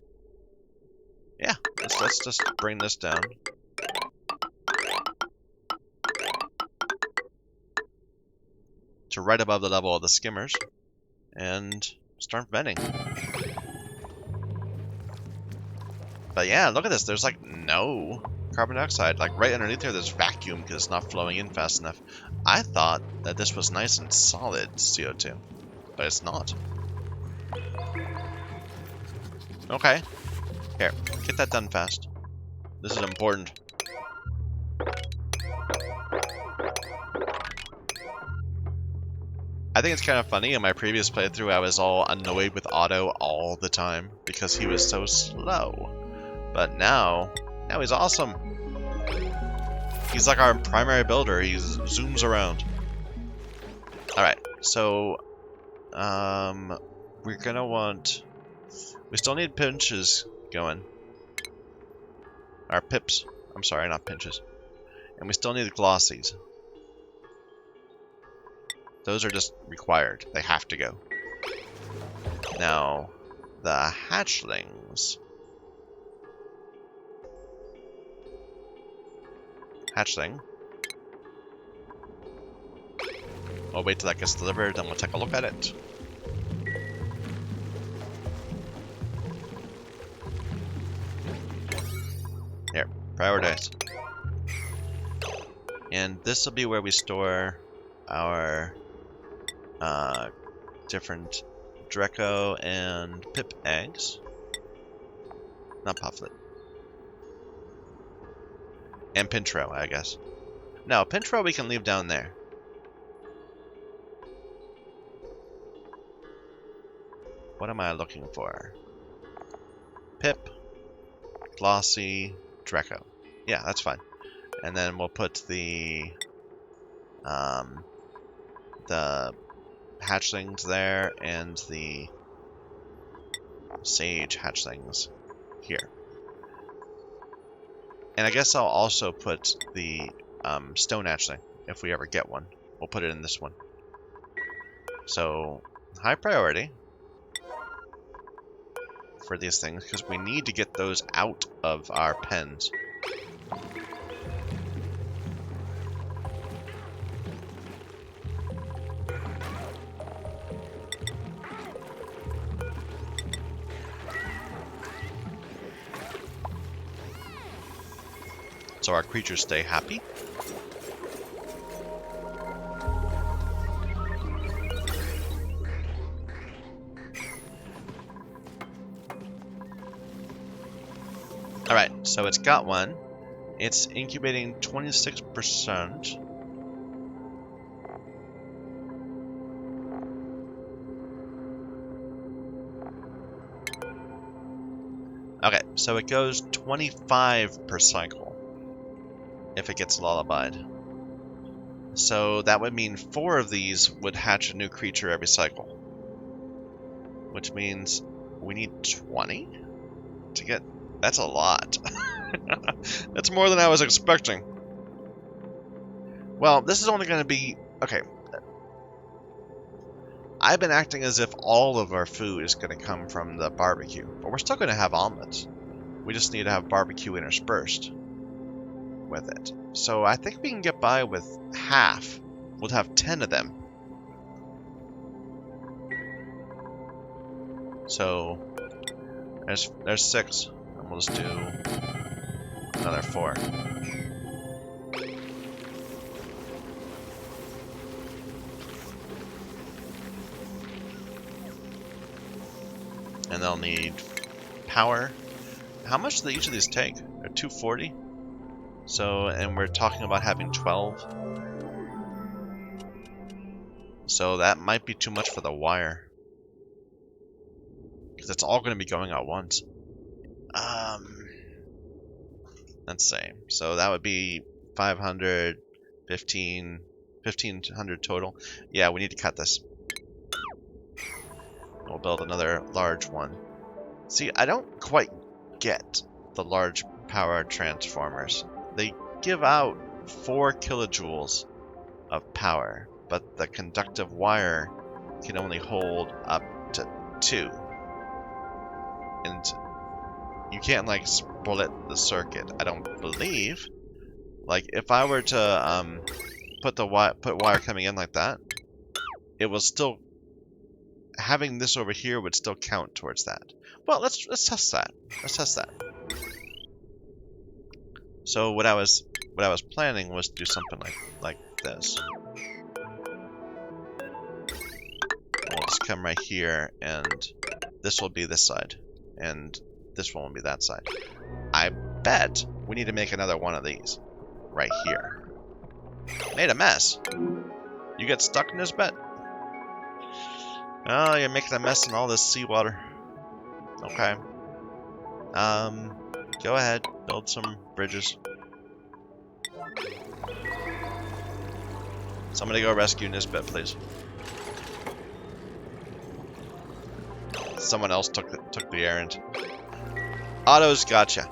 Yeah, let's just bring this down. To right above the level of the skimmers. And start venting. But yeah, look at this. There's like no carbon dioxide. Like right underneath here, there's vacuum because it's not flowing in fast enough. I thought that this was nice and solid CO2, but it's not. Okay. Here, get that done fast. This is important. I think it's kind of funny. In my previous playthrough, I was all annoyed with Otto all the time because he was so slow. But now he's awesome. He's like our primary builder. He zooms around. Alright, so we're gonna want... We still need pinches going. Or pips. I'm sorry, not pinches. And we still need glossies. Those are just required. They have to go. Now, the hatchlings. Hatchling. We'll wait till that gets delivered, then we'll take a look at it. Here, prioritize. And this will be where we store our different Draco and Pip eggs. Not Pufflet. And Pintro, I guess. No, Pintro we can leave down there. What am I looking for? Pip, Glossy, Draco. Yeah, that's fine. And then we'll put the hatchlings there and the sage hatchlings here. And I guess I'll also put the stone hatchling, if we ever get one. We'll put it in this one. So, high priority for these things, because we need to get those out of our pens. So our creatures stay happy. Alright, so it's got one. It's incubating 26%. Okay, so it goes 25 per cycle if it gets lullabied. So that would mean 4 of these would hatch a new creature every cycle. Which means we need 20 to get... That's a lot. That's more than I was expecting. Well, this is only going to be... Okay. I've been acting as if all of our food is going to come from the barbecue. But we're still going to have omelets. We just need to have barbecue interspersed with it. So I think we can get by with half. We'll have 10 of them. So there's 6. And we'll just do another 4. And they'll need power. How much do each of these take? They're 240. So, and we're talking about having 12. So that might be too much for the wire. Because it's all going to be going at once. Let's see. So that would be 500, 1500 total. Yeah, we need to cut this. We'll build another large one. See, I don't quite get the large power transformers. They give out 4 kilojoules of power, but the conductive wire can only hold up to 2. And you can't, like, split the circuit, I don't believe. Like, if I were to put wire coming in like that, it will still, having this over here would still count towards that. Well, let's test that. Let's test that. So what I was planning was to do something like this. We'll just come right here, and this will be this side, and this one will be that side. I bet we need to make another one of these right here. Made a mess. You get stuck in this bet? Oh, you're making a mess in all this seawater. Okay. Go ahead, build some bridges. Somebody go rescue Nisbet, please. Someone else took the errand. Otto's gotcha.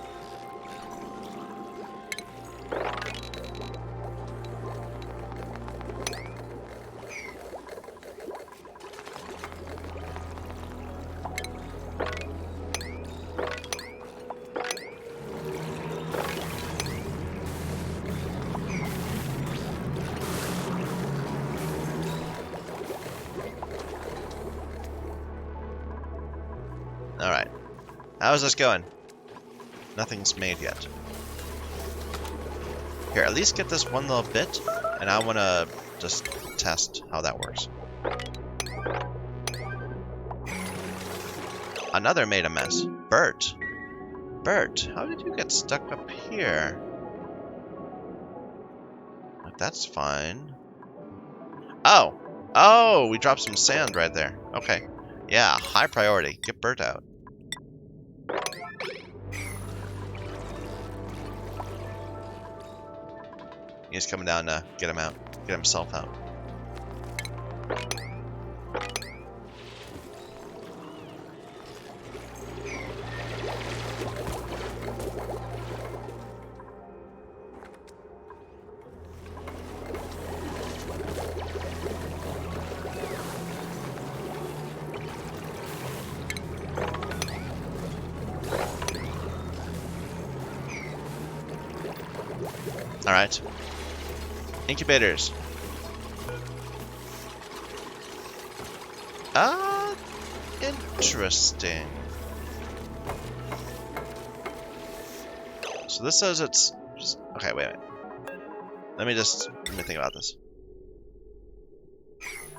Alright. How's this going? Nothing's made yet. Here, at least get this one little bit, and I want to just test how that works. Another made a mess. Bert. Bert, how did you get stuck up here? That's fine. Oh! Oh, we dropped some sand right there. Okay. Yeah, high priority. Get Bert out. He's coming down to get him out. Get himself out. Alright. Incubators. Interesting. So this says it's just, okay, wait. Let me think about this.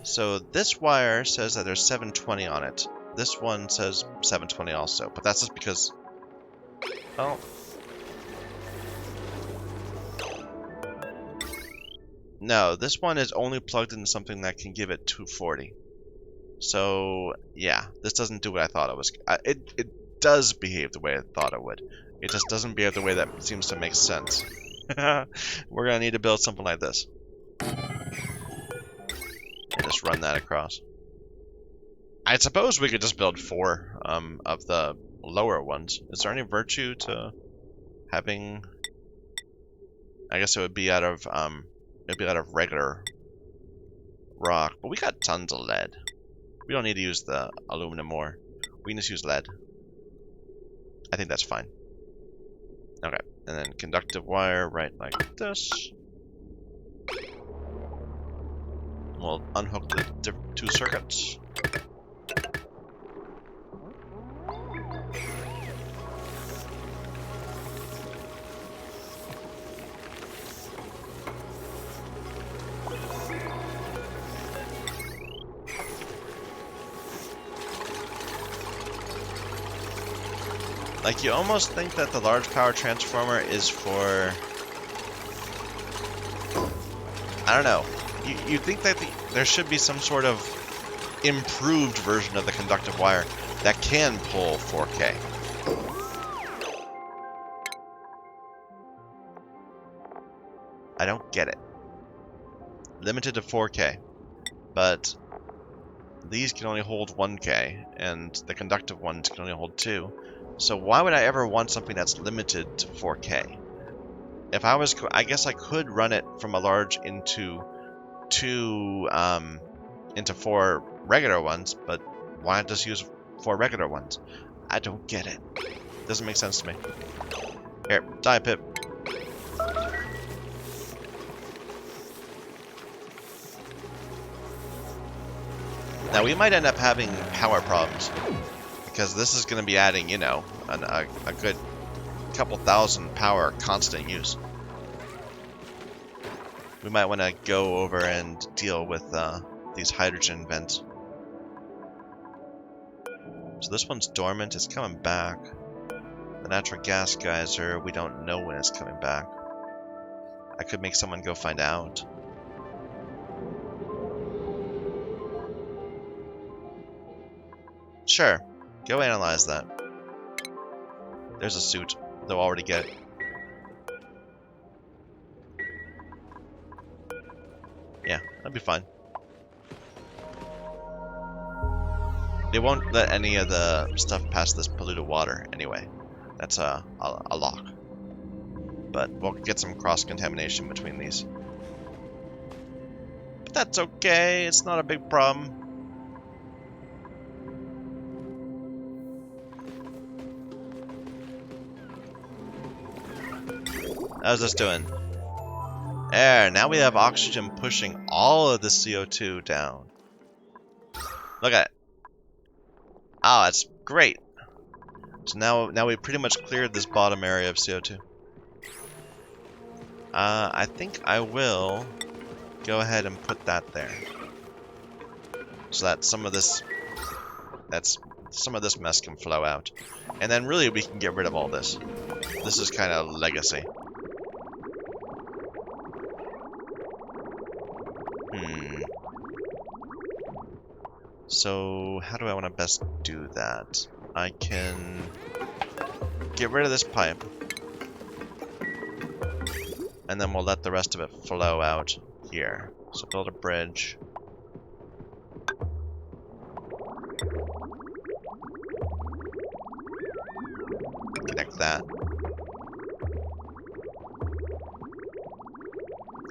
So this wire says that there's 720 on it. This one says 720 also, but that's just because, well, no, this one is only plugged into something that can give it 240. So, yeah, this doesn't do what I thought it was. It does behave the way I thought it would. It just doesn't behave the way that seems to make sense. We're going to need to build something like this. And just run that across. I suppose we could just build 4 of the lower ones. Is there any virtue to having... I guess it would be out of regular rock, but we got tons of lead. We don't need to use the aluminum ore. We can just use lead. I think that's fine. Okay, and then conductive wire right like this. We'll unhook the 2 circuits. Like, you almost think that the large power transformer is for... I don't know. You think that there should be some sort of improved version of the conductive wire that can pull 4K. I don't get it. Limited to 4K. But these can only hold 1K, and the conductive ones can only hold 2. So why would I ever want something that's limited to 4K? If I was, I guess I could run it from a large into 2 into 4 regular ones, but why not just use 4 regular ones? I don't get it. Doesn't make sense to me. Here, die, Pip. Now we might end up having power problems, because this is going to be adding, you know, a good couple thousand power constant use. We might want to go over and deal with these hydrogen vents. So this one's dormant, it's coming back. The natural gas geyser, we don't know when it's coming back. I could make someone go find out. Sure, go analyze that. There's a suit, they'll already get it. Yeah, that'd be fine. They won't let any of the stuff pass this polluted water anyway. That's a lock. But we'll get some cross-contamination between these. But that's okay, it's not a big problem. How's this doing? There, now we have oxygen pushing all of the CO2 down. Look at it. Oh, that's great. So now we pretty much cleared this bottom area of CO2. I think I will go ahead and put that there, so that some of this mess can flow out, and then really we can get rid of all this. This is kind of legacy. So how do I want to best do that? I can get rid of this pipe, and then we'll let the rest of it flow out here. So build a bridge. Connect that.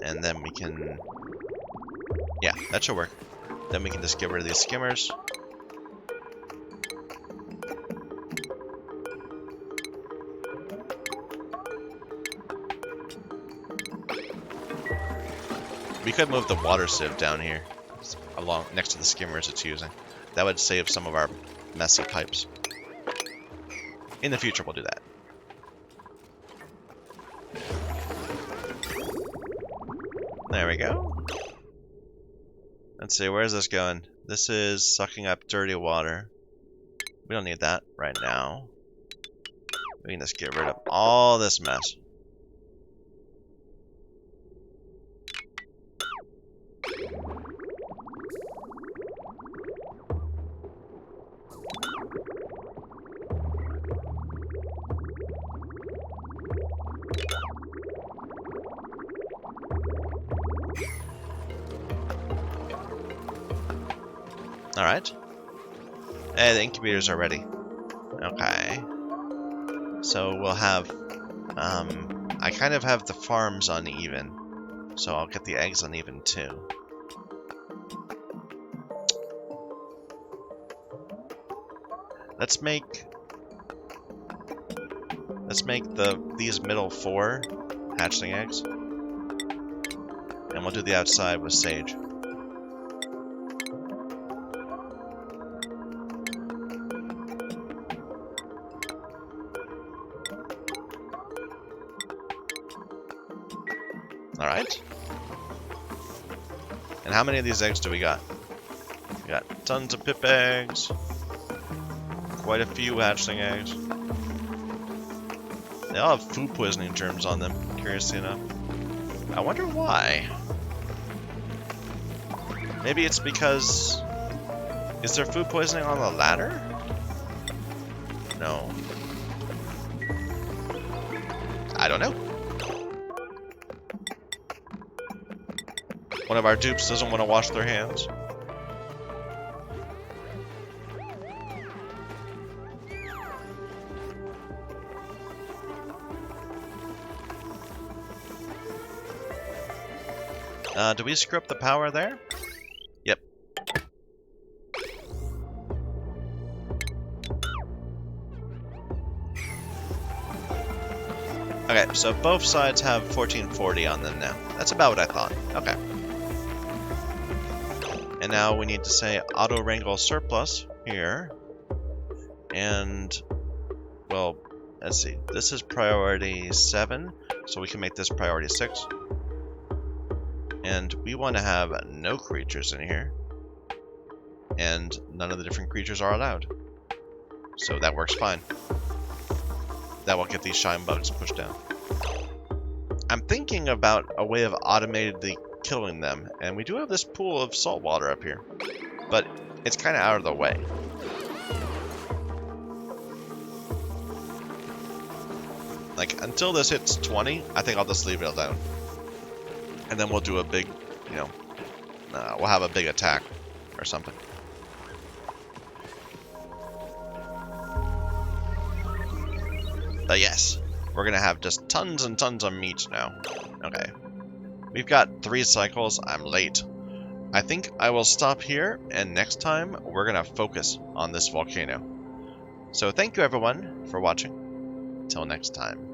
And then we can... yeah, that should work. Then we can just get rid of these skimmers. We could move the water sieve down here, along next to the skimmers it's using. That would save some of our messy pipes. In the future, we'll do that. There we go. Let's see, where is this going? This is sucking up dirty water. We don't need that right now. We can just get rid of all this mess. Alright. Hey, the incubators are ready. Okay. So we'll have... I kind of have the farms uneven, so I'll get the eggs uneven too. Let's make these middle 4 hatchling eggs, and we'll do the outside with sage. Alright. And how many of these eggs do we got? We got tons of pip eggs. Quite a few hatchling eggs. They all have food poisoning germs on them, curiously enough. I wonder why. Maybe it's because... is there food poisoning on the ladder? No. I don't know. One of our dupes doesn't want to wash their hands. Do we screw up the power there? Yep. Okay, so both sides have 1440 on them now. That's about what I thought. Okay. And now we need to say auto wrangle surplus here. And, well, let's see. This is priority 7, so we can make this priority 6. And we want to have no creatures in here. And none of the different creatures are allowed. So that works fine. That will get these shine bugs pushed down. I'm thinking about a way of automatedly killing them, and we do have this pool of salt water up here, but it's kind of out of the way. Like, until this hits 20, I think I'll just leave it alone. And then we'll do a big, you know, we'll have a big attack or something. But yes, we're going to have just tons and tons of meat now. Okay. We've got 3 cycles. I'm late. I think I will stop here, and next time we're going to focus on this volcano. So thank you everyone for watching. Until next time.